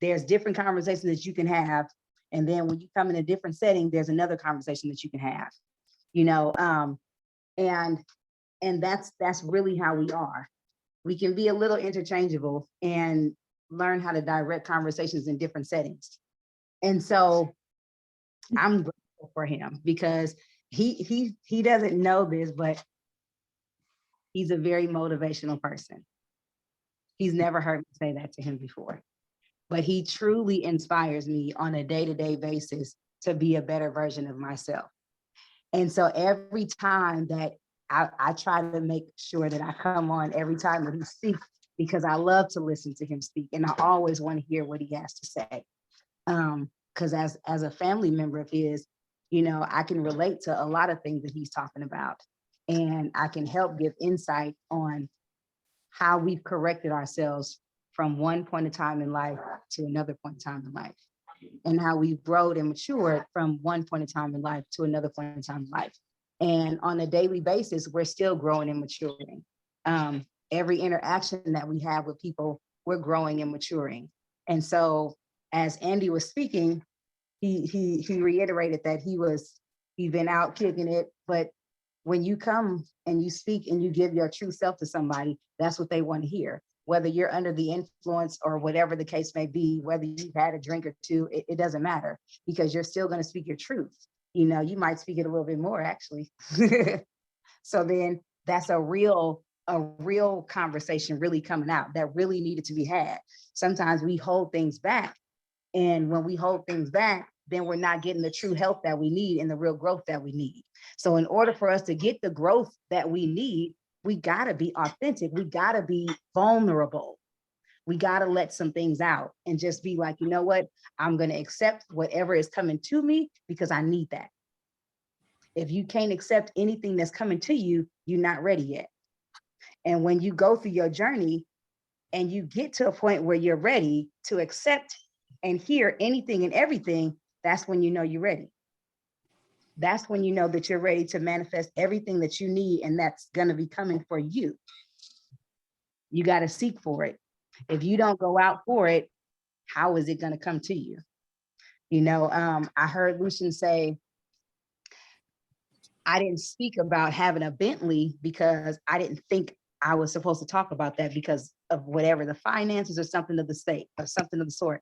there's different conversations that you can have. And then when you come in a different setting, there's another conversation that you can have, you know, and that's really how we are. We can be a little interchangeable and learn how to direct conversations in different settings. And so I'm grateful for him, because he doesn't know this, but he's a very motivational person. He's never heard me say that to him before, but he truly inspires me on a day-to-day basis to be a better version of myself. And so every time that I try to make sure that I come on every time that he speaks, because I love to listen to him speak, and I always want to hear what he has to say. Because as a family member of his, you know, I can relate to a lot of things that he's talking about, and I can help give insight on how we've corrected ourselves from one point of time in life to another point in time in life, and how we've grown and matured from one point in time in life to another point in time in life. And on a daily basis, we're still growing and maturing. Every interaction that we have with people, we're growing and maturing. And so as Andy was speaking, he reiterated that he's been out kicking it, but when you come and you speak and you give your true self to somebody, that's what they want to hear. Whether you're under the influence or whatever the case may be, whether you've had a drink or two, it doesn't matter, because you're still going to speak your truth. You know, you might speak it a little bit more, actually. So then that's a real conversation really coming out that really needed to be had. Sometimes we hold things back, and when we hold things back, then we're not getting the true health that we need and the real growth that we need. So in order for us to get the growth that we need, we got to be authentic. We got to be vulnerable. We got to let some things out and just be like, you know what? I'm going to accept whatever is coming to me, because I need that. If you can't accept anything that's coming to you, you're not ready yet. And when you go through your journey and you get to a point where you're ready to accept and hear anything and everything, that's when you know you're ready. That's when you know that you're ready to manifest everything that you need, and that's going to be coming for you. You got to seek for it. If you don't go out for it, how is it going to come to you? You know, I heard Lucian say, I didn't speak about having a Bentley because I didn't think I was supposed to talk about that because of whatever, the finances or something of the state or something of the sort.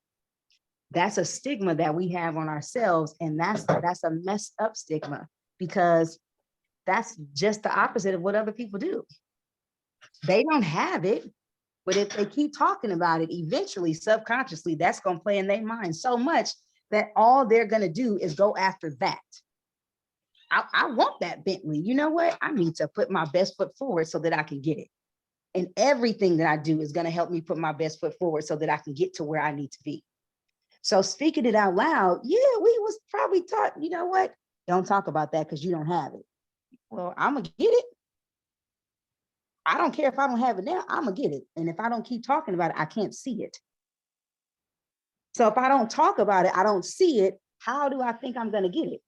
That's a stigma that we have on ourselves. And that's a messed up stigma, because that's just the opposite of what other people do. They don't have it, but if they keep talking about it, eventually, subconsciously, that's going to play in their mind so much that all they're going to do is go after that. I want that Bentley. You know what? I need to put my best foot forward so that I can get it. And everything that I do is going to help me put my best foot forward so that I can get to where I need to be. So speaking it out loud, yeah, we was probably taught, you know what? Don't talk about that because you don't have it. Well, I'm going to get it. I don't care if I don't have it now, I'm going to get it. And if I don't keep talking about it, I can't see it. So if I don't talk about it, I don't see it, how do I think I'm going to get it?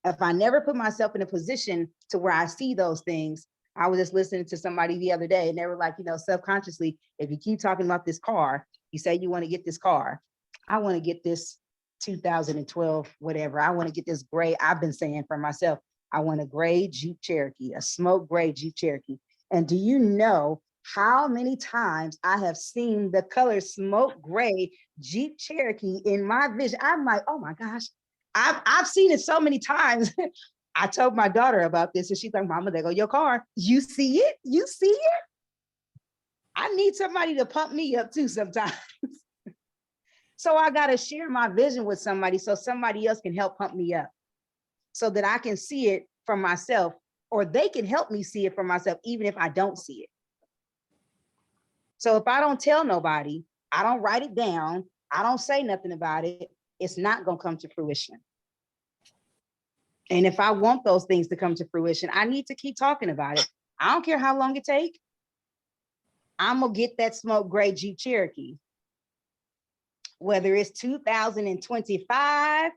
If I never put myself in a position to where I see those things, I was just listening to somebody the other day and they were like, you know, subconsciously, if you keep talking about this car, you say you want to get this car. I want to get this 2012, whatever. I want to get this gray. I've been saying for myself, I want a gray Jeep Cherokee, a smoke gray Jeep Cherokee. And do you know how many times I have seen the color smoke gray Jeep Cherokee in my vision? I'm like, oh my gosh, I've seen it so many times. I told my daughter about this and she's like, Mama, there go your car. You see it? You see it? I need somebody to pump me up too sometimes. So I got to share my vision with somebody so somebody else can help pump me up so that I can see it for myself, or they can help me see it for myself, even if I don't see it. So if I don't tell nobody, I don't write it down, I don't say nothing about it, it's not gonna come to fruition. And if I want those things to come to fruition, I need to keep talking about it. I don't care how long it takes. I'm gonna get that smoke gray Jeep Cherokee. Whether it's 2025,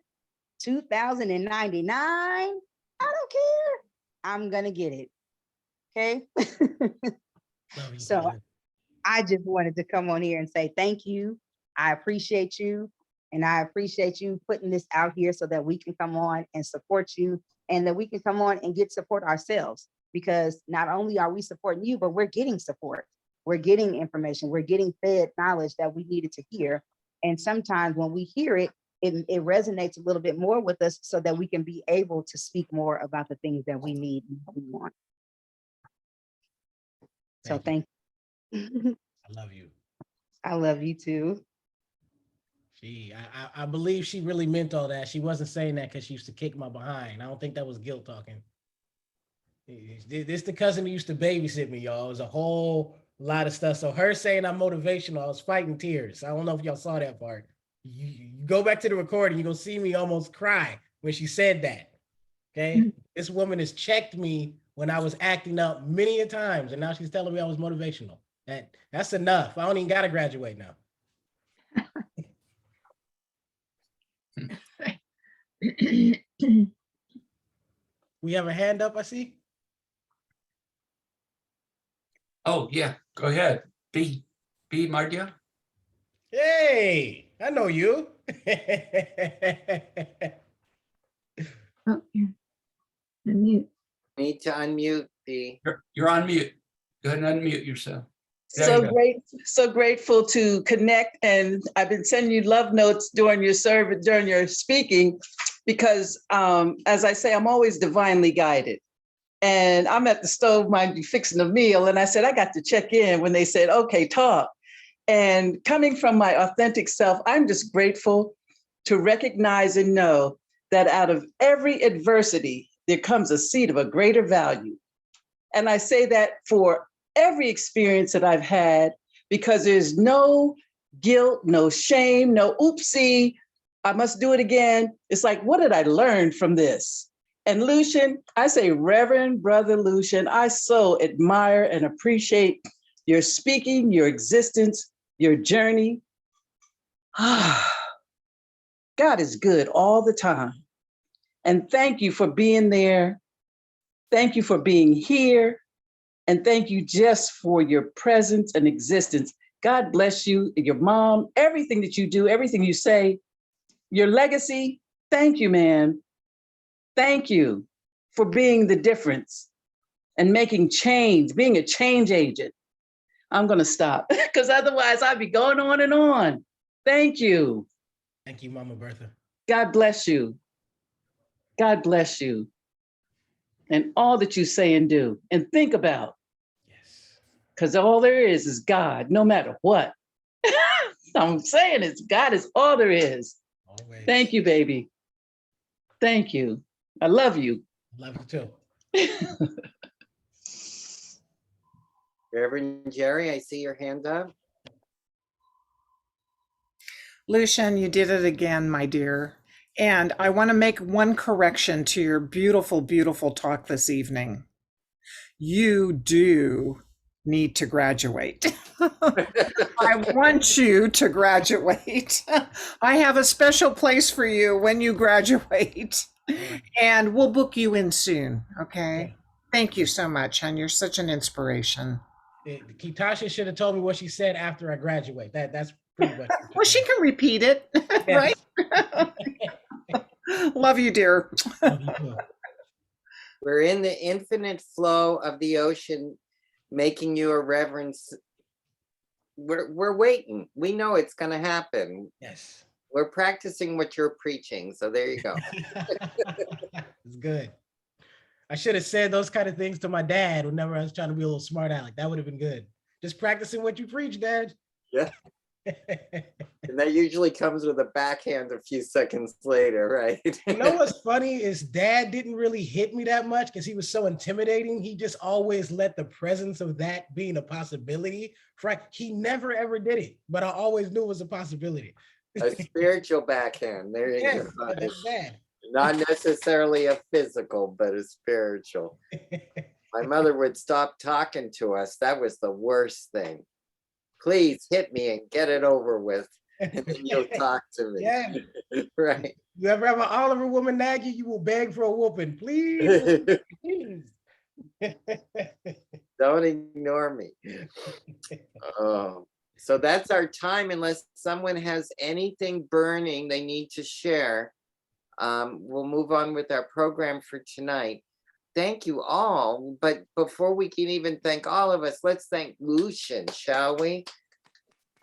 2099, I don't care. I'm gonna get it. Okay. Love you, So brother. I just wanted to come on here and say thank you. I appreciate you. And I appreciate you putting this out here so that we can come on and support you and that we can come on and get support ourselves. Because not only are we supporting you, but we're getting support. We're getting information. We're getting fed knowledge that we needed to hear. And sometimes when we hear it, it resonates a little bit more with us so that we can be able to speak more about the things that we need and what we want. So thank you. I love you. I love you too. I believe she really meant all that. She wasn't saying that because she used to kick my behind. I don't think that was guilt talking. This the cousin who used to babysit me, y'all. It was a whole lot of stuff. So her saying I'm motivational, I was fighting tears. I don't know if y'all saw that part. You go back to the recording, you're gonna see me almost cry when she said that. Okay. This woman has checked me when I was acting up many a times, and now she's telling me I was motivational. That's enough. I don't even gotta graduate now. We have a hand up, I see. Oh, yeah, go ahead. B Mardia. Hey, I know you. Oh, yeah. Unmute. Need to unmute the, You're on mute. Go ahead and unmute yourself. There you go. So grateful to connect, and I've been sending you love notes during your service, during your speaking, because as I say, I'm always divinely guided. And I'm at the stove, mind you, fixing a meal, and I said, I got to check in when they said, okay, talk. And coming from my authentic self, I'm just grateful to recognize and know that out of every adversity, there comes a seed of a greater value. And I say that for every experience that I've had, because there's no guilt, no shame, no oopsie, I must do it again. It's like, what did I learn from this? And Lucian, I say, Reverend Brother Lucian, I so admire and appreciate your speaking, your existence, your journey. God is good all the time. And thank you for being there. Thank you for being here. And thank you just for your presence and existence. God bless you, your mom, everything that you do, everything you say, your legacy. Thank you, man. Thank you for being the difference and making change, being a change agent. I'm going to stop because otherwise I'd be going on and on. Thank you. Thank you, Mama Bertha. God bless you. God bless you. And all that you say and do and think about. Yes. Because all there is God, no matter what. I'm saying it's God is all there is. Always. Thank you, baby. Thank you. I love you. Love you too. Reverend Jerry, I see your hand up. Lucian, you did it again, my dear. And I want to make one correction to your beautiful, beautiful talk this evening. You do need to graduate. I want you to graduate. I have a special place for you when you graduate, and we'll book you in soon. Okay. Thank you so much, and you're such an inspiration. Tasha should have told me what she said after I graduate. That's pretty much. Well, she can repeat it, right? Love you, dear. Love you too. We're in the infinite flow of the ocean, making you a reverence. We're waiting. We know it's going to happen. Yes. We're practicing what you're preaching. So there you go. It's good. I should have said those kind of things to my dad whenever I was trying to be a little smart aleck. That would have been good. Just practicing what you preach, Dad. Yeah. And that usually comes with a backhand a few seconds later, right? You know what's funny is Dad didn't really hit me that much because he was so intimidating. He just always let the presence of that being a possibility. Frank, he never ever did it, but I always knew it was a possibility. A spiritual backhand. There you Yeah, go. that's Dad. Not necessarily a physical, but a spiritual. My mother would stop talking to us. That was the worst thing. Please hit me and get it over with, and then you'll talk to me. Yeah. Right. You ever have an Oliver woman nag you, you will beg for a whooping. Please, please. Don't ignore me. Oh, so that's our time. Unless someone has anything burning they need to share, we'll move on with our program for tonight. Thank you all. But before we can even thank all of us, let's thank Lucian, shall we?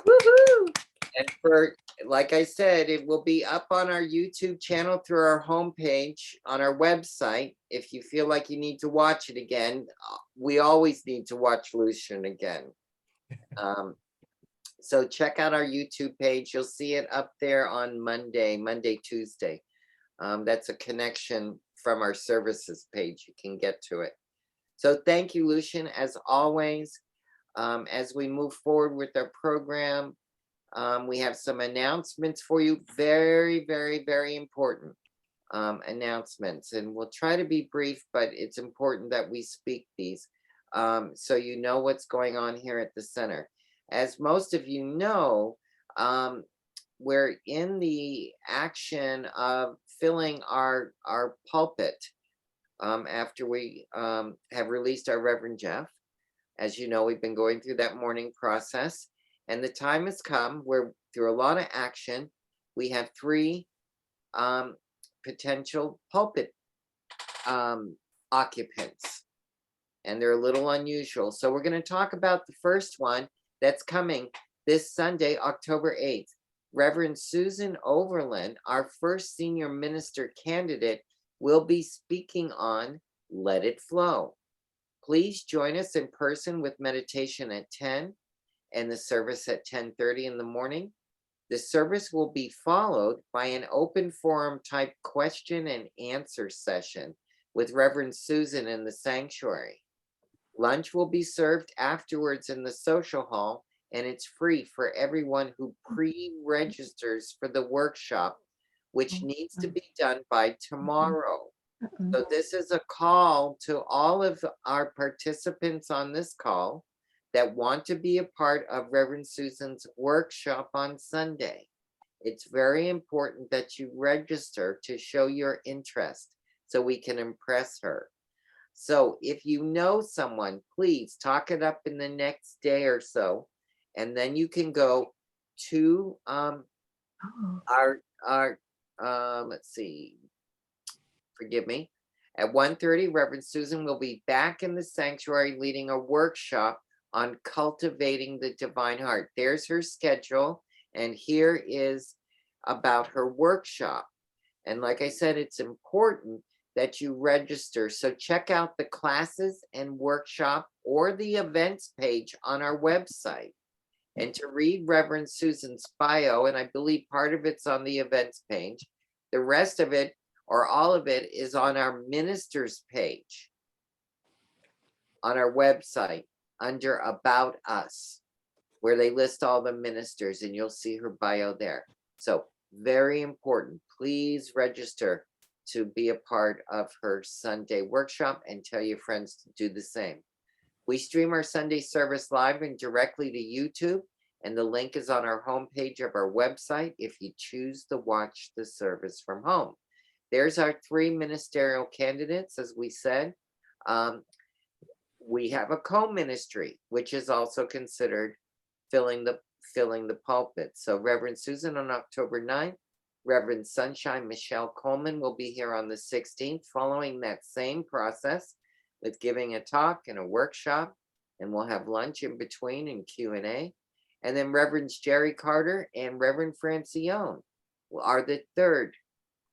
Woohoo! And for, like I said, it will be up on our YouTube channel through our homepage on our website. If you feel like you need to watch it again, we always need to watch Lucian again. So check out our YouTube page. You'll see it up there on Monday, Tuesday. That's a connection from our services page. You can get to it. So thank you, Lucian, as always. As we move forward with our program, we have some announcements for you. Very, very, very important announcements. And we'll try to be brief, but it's important that we speak these so you know what's going on here at the center. As most of you know, we're in the action of filling our pulpit after we have released our Reverend Jeff. As you know, we've been going through that mourning process, and the time has come where through a lot of action, we have 3 potential pulpit occupants, and they're a little unusual. So we're going to talk about the first one that's coming this Sunday, October 8th. Reverend Susan Overland, our first senior minister candidate, will be speaking on Let It Flow. Please join us in person with meditation at 10 and the service at 10:30 in the morning. The service will be followed by an open forum type question and answer session with Reverend Susan in the sanctuary. Lunch will be served afterwards in the social hall, and it's free for everyone who pre-registers for the workshop, which needs to be done by tomorrow. So this is a call to all of our participants on this call that want to be a part of Reverend Susan's workshop on Sunday. It's very important that you register to show your interest so we can impress her. So if you know someone, please talk it up in the next day or so, and then you can go to our let's see, forgive me. At 1:30, Reverend Susan will be back in the sanctuary leading a workshop on cultivating the divine heart. There's her schedule, and here is about her workshop. And like I said, it's important that you register. So check out the classes and workshop or the events page on our website. And to read Reverend Susan's bio, and I believe part of it's on the events page, the rest of it or all of it is on our ministers page on our website under About Us, where they list all the ministers, and you'll see her bio there. So very important. Please register to be a part of her Sunday workshop and tell your friends to do the same. We stream our Sunday service live and directly to YouTube, and the link is on our homepage of our website if you choose to watch the service from home. There's our 3 ministerial candidates, as we said. We have a co-ministry, which is also considered filling the pulpit. So Reverend Susan on October 9th, Reverend Sunshine Michelle Coleman will be here on the 16th, following that same process with giving a talk and a workshop, and we'll have lunch in between and Q&A. And then Reverends Jerry Carter and Reverend Francione are the 3rd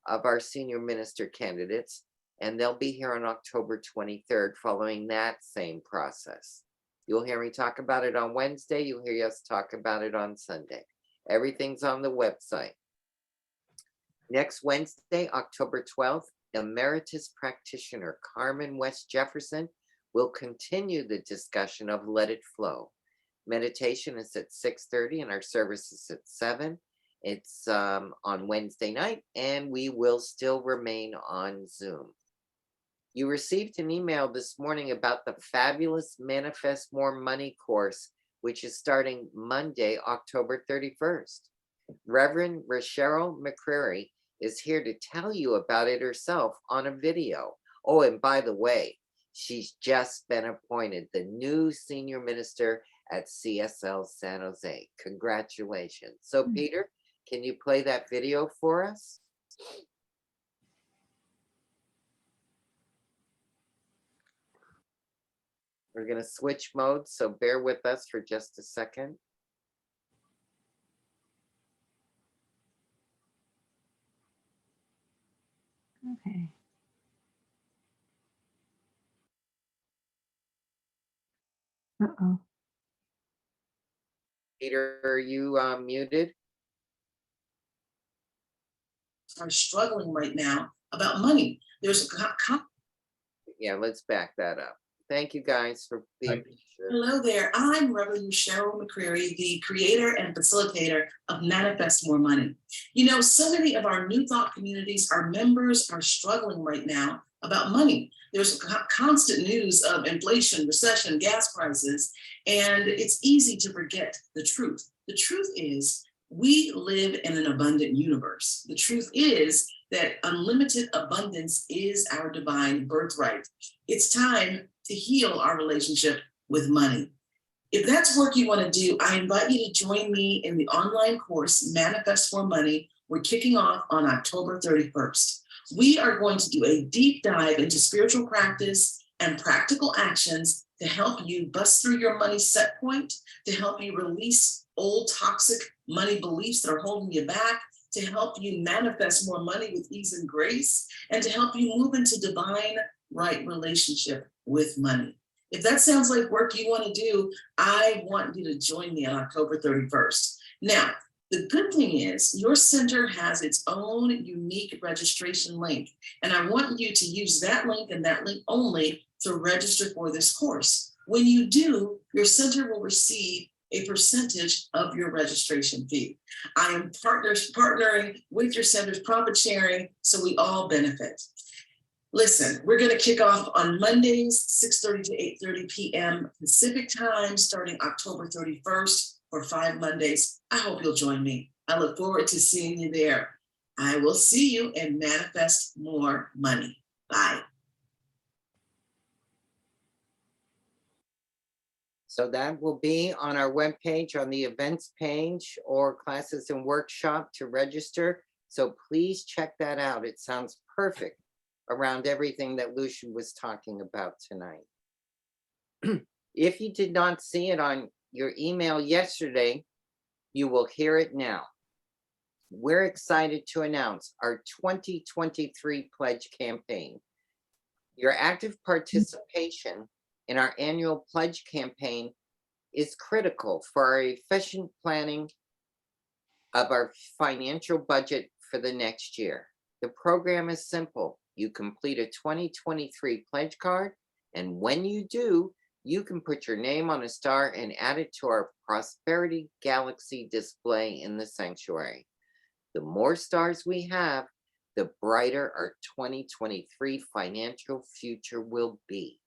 of our senior minister candidates, and they'll be here on October 23rd following that same process. You'll hear me talk about it on Wednesday. You'll hear us talk about it on Sunday. Everything's on the website. Next Wednesday, October 12th, Emeritus Practitioner Carmen West Jefferson will continue the discussion of Let It Flow. Meditation is at 6:30 and our service is at 7. It's on Wednesday night, and we will still remain on Zoom. You received an email this morning about the fabulous Manifest More Money course, which is starting Monday, October 31st. Reverend Cheryl McCreary is here to tell you about it herself on a video. Oh, and by the way, she's just been appointed the new senior minister at CSL San Jose. Congratulations. So, Peter, can you play that video for us? We're going to switch modes, so bear with us for just a second. Okay. Uh-oh. Peter, are you muted? Are struggling right now about money. There's a Yeah, let's back that up. Thank you guys for being here. hello there. I'm Reverend Cheryl McCreary, the creator and facilitator of Manifest More Money. You know, so many of our New Thought communities, our members are struggling right now about money. There's constant news of inflation, recession, gas prices, and it's easy to forget the truth. The truth is we live in an abundant universe. The truth is that unlimited abundance is our divine birthright. It's time to heal our relationship with money. If that's work you want to do, I invite you to join me in the online course, Manifest More Money. We're kicking off on October 31st. We are going to do a deep dive into spiritual practice and practical actions to help you bust through your money set point, to help you release old toxic money beliefs that are holding you back, to help you manifest more money with ease and grace, and to help you move into divine right relationship with money. If that sounds like work you want to do, I want you to join me on October 31st. Now, the good thing is your center has its own unique registration link, and I want you to use that link and that link only to register for this course. When you do, your center will receive a percentage of your registration fee. I am partnering with your center's profit sharing, so we all benefit. Listen, we're going to kick off on Mondays, 6:30 to 8:30 p.m. Pacific time, starting October 31st for 5 Mondays. I hope you'll join me. I look forward to seeing you there. I will see you and Manifest More Money. Bye. So that will be on our webpage, on the events page, or classes and workshop to register. So please check that out. It sounds perfect around everything that Lucian was talking about tonight. If you did not see it on your email yesterday, you will hear it now. We're excited to announce our 2023 pledge campaign. Your active participation in our annual pledge campaign is critical for our efficient planning of our financial budget for the next year. The program is simple. You complete a 2023 pledge card, and when you do, you can put your name on a star and add it to our Prosperity Galaxy display in the sanctuary. The more stars we have, the brighter our 2023 financial future will be.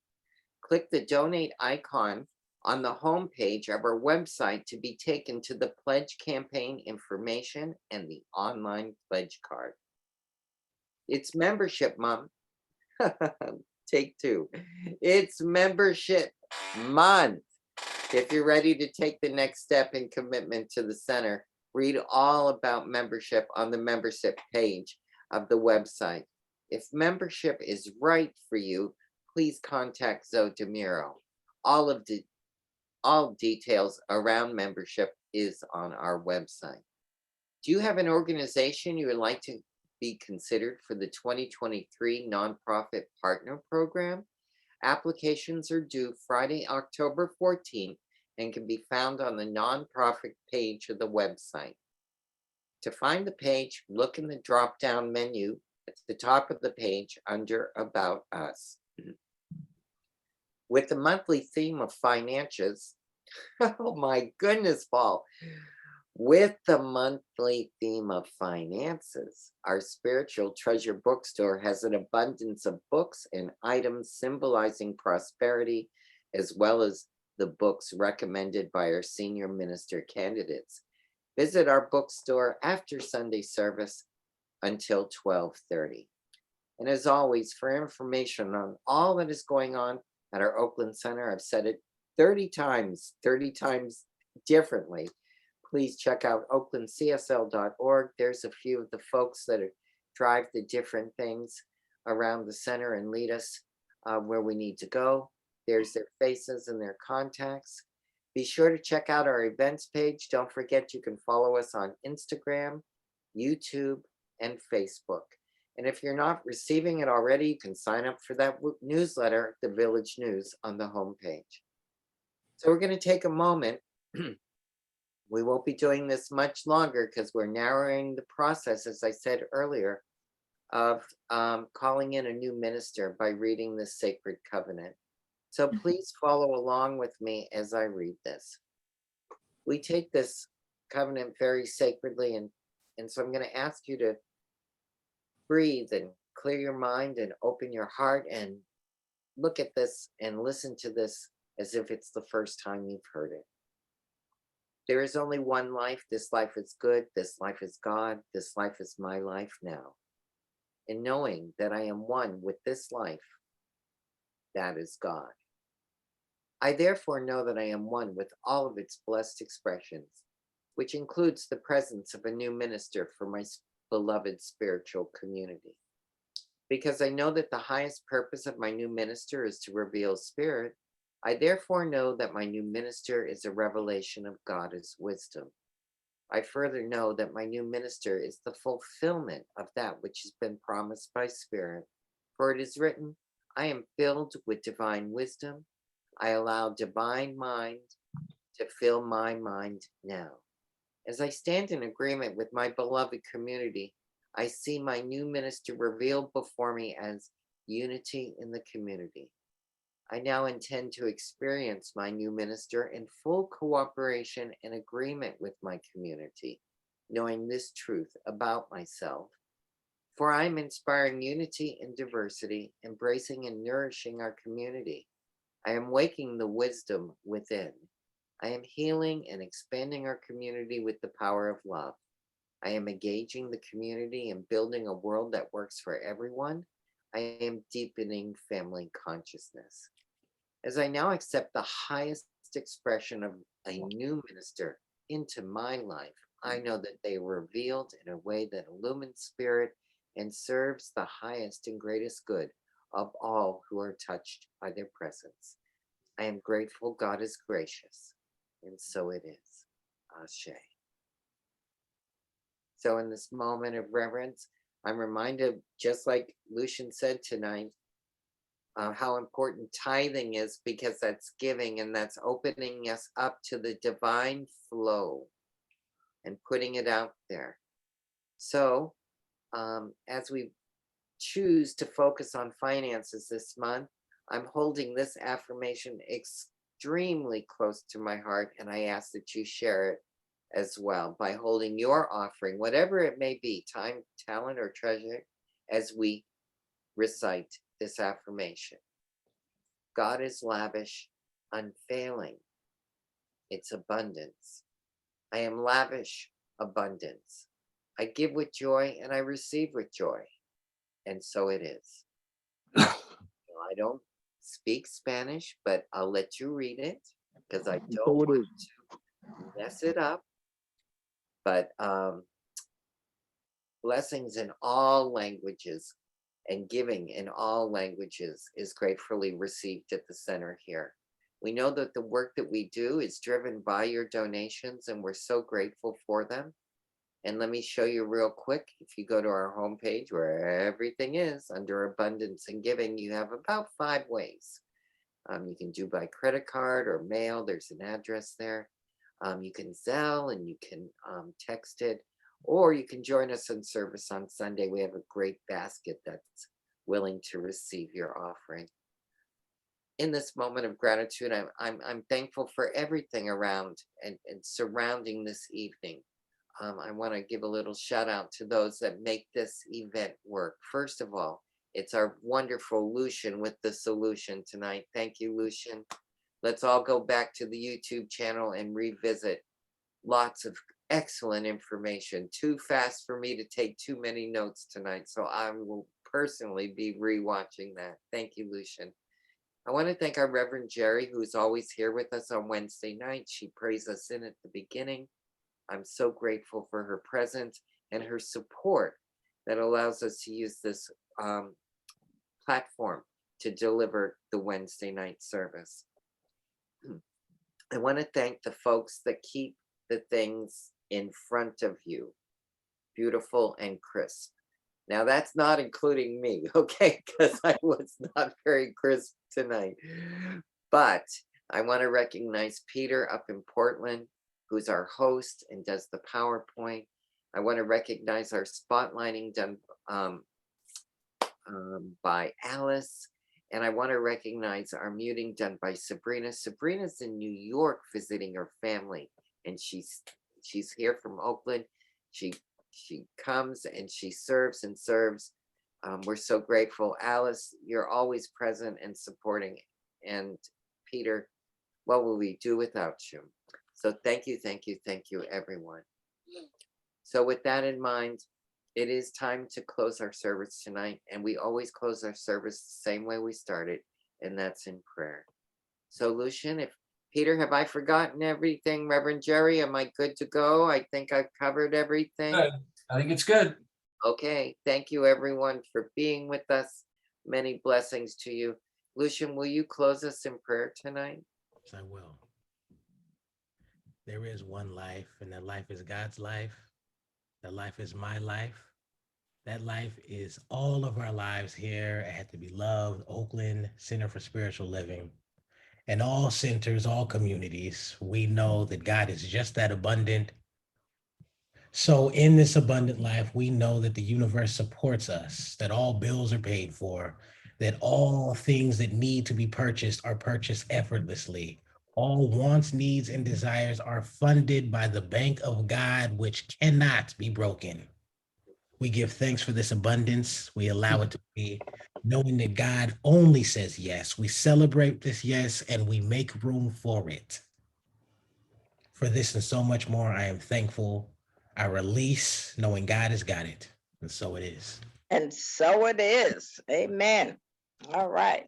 Click the donate icon on the home page of our website to be taken to the pledge campaign information and the online pledge card. It's membership month. Take 2. It's membership month. If you're ready to take the next step in commitment to the center, read all about membership on the membership page of the website. If membership is right for you, please contact Zoe DeMuro. All details around membership is on our website. Do you have an organization you would like to be considered for the 2023 Nonprofit Partner Program? Applications are due Friday, October 14th, and can be found on the nonprofit page of the website. To find the page, look in the drop-down menu at the top of the page under About Us. With the monthly theme of finances, oh my goodness, Paul. With the monthly theme of finances, our spiritual treasure bookstore has an abundance of books and items symbolizing prosperity, as well as the books recommended by our senior minister candidates. Visit our bookstore after Sunday service until 12:30. And as always, for information on all that is going on at our Oakland Center, I've said it 30 times differently. Please check out oaklandcsl.org. There's a few of the folks that drive the different things around the center and lead us where we need to go. There's their faces and their contacts. Be sure to check out our events page. Don't forget you can follow us on Instagram, YouTube, and Facebook. And if you're not receiving it already, you can sign up for that newsletter, the Village News, on the homepage. So we're going to take a moment. We won't be doing this much longer because we're narrowing the process, as I said earlier, of calling in a new minister by reading the Sacred Covenant. So please follow along with me as I read this. We take this covenant very sacredly, and so I'm going to ask you to breathe and clear your mind and open your heart and look at this and listen to this as if it's the first time you've heard it. There is only one life. This life is good. This life is God. This life is my life now. And knowing that I am one with this life, that is God. I therefore know that I am one with all of its blessed expressions, which includes the presence of a new minister for my beloved spiritual community. Because I know that the highest purpose of my new minister is to reveal spirit, I therefore know that my new minister is a revelation of God's wisdom. I further know that my new minister is the fulfillment of that which has been promised by Spirit. For it is written, I am filled with divine wisdom. I allow divine mind to fill my mind now. As I stand in agreement with my beloved community, I see my new minister revealed before me as unity in the community. I now intend to experience my new minister in full cooperation and agreement with my community, knowing this truth about myself. For I am inspiring unity and diversity, embracing and nourishing our community. I am waking the wisdom within. I am healing and expanding our community with the power of love. I am engaging the community and building a world that works for everyone. I am deepening family consciousness. As I now accept the highest expression of a new minister into my life, I know that they are revealed in a way that illumines spirit and serves the highest and greatest good of all who are touched by their presence. I am grateful God is gracious, and so it is. Ashe. So in this moment of reverence, I'm reminded, just like Lucian said tonight, how important tithing is, because that's giving and that's opening us up to the divine flow and putting it out there. So as we choose to focus on finances this month, I'm holding this affirmation extremely close to my heart, and I ask that you share it as well by holding your offering, whatever it may be, time, talent, or treasure, as we recite this affirmation. God is lavish, unfailing. It's abundance. I am lavish, abundance. I give with joy and I receive with joy. And so it is. I don't speak Spanish, but I'll let you read it because I don't want to mess it up. But blessings in all languages and giving in all languages is gratefully received at the center here. We know that the work that we do is driven by your donations, and we're so grateful for them. And let me show you real quick. If you go to our homepage where everything is under abundance and giving, you have about 5 ways. You can do by credit card or mail. There's an address there. You can Zelle and you can text it, Or you can join us in service on Sunday. We have a great basket that's willing to receive your offering. In this moment of gratitude, I'm thankful for everything around and surrounding this evening. I want to give a little shout out to those that make this event work. First of all, it's our wonderful Lucian with the solution tonight. Thank you, Lucian. Let's all go back to the YouTube channel and revisit lots of excellent information. Too fast for me to take too many notes tonight, so I will personally be rewatching that. Thank you, Lucian. I want to thank our Reverend Jerry, who's always here with us on Wednesday night. She prays us in at the beginning. I'm so grateful for her presence and her support that allows us to use this platform to deliver the Wednesday night service. I want to thank the folks that keep the things in front of you beautiful and crisp. Now that's not including me, okay, because I was not very crisp tonight. But I want to recognize Peter up in Portland, who's our host and does the PowerPoint. I want to recognize our spotlighting done by Alice. And I want to recognize our muting done by Sabrina. Sabrina's in New York visiting her family, and she's here from Oakland. She comes and she serves and serves. We're so grateful. Alice, you're always present and supporting. And Peter, what will we do without you? So thank you, thank you, thank you, everyone. So with that in mind, it is time to close our service tonight. And we always close our service the same way we started, and that's in prayer. So Lucian, Peter, have I forgotten everything? Reverend Jerry, am I good to go? I think I've covered everything. Good. I think it's good. Okay, thank you everyone for being with us. Many blessings to you. Lucian, will you close us in prayer tonight? Yes, I will. There is one life, and that life is God's life. That life is my life. That life is all of our lives here at the beloved Oakland Center for Spiritual Living. And all centers, all communities, we know that God is just that abundant. So in this abundant life, we know that the universe supports us, that all bills are paid for, that all things that need to be purchased are purchased effortlessly. All wants, needs, and desires are funded by the bank of God, which cannot be broken. We give thanks for this abundance. We allow it to be, knowing that God only says yes. We celebrate this yes, and we make room for it. For this and so much more, I am thankful. I release, knowing God has got it. And so it is. And so it is. Amen. All right.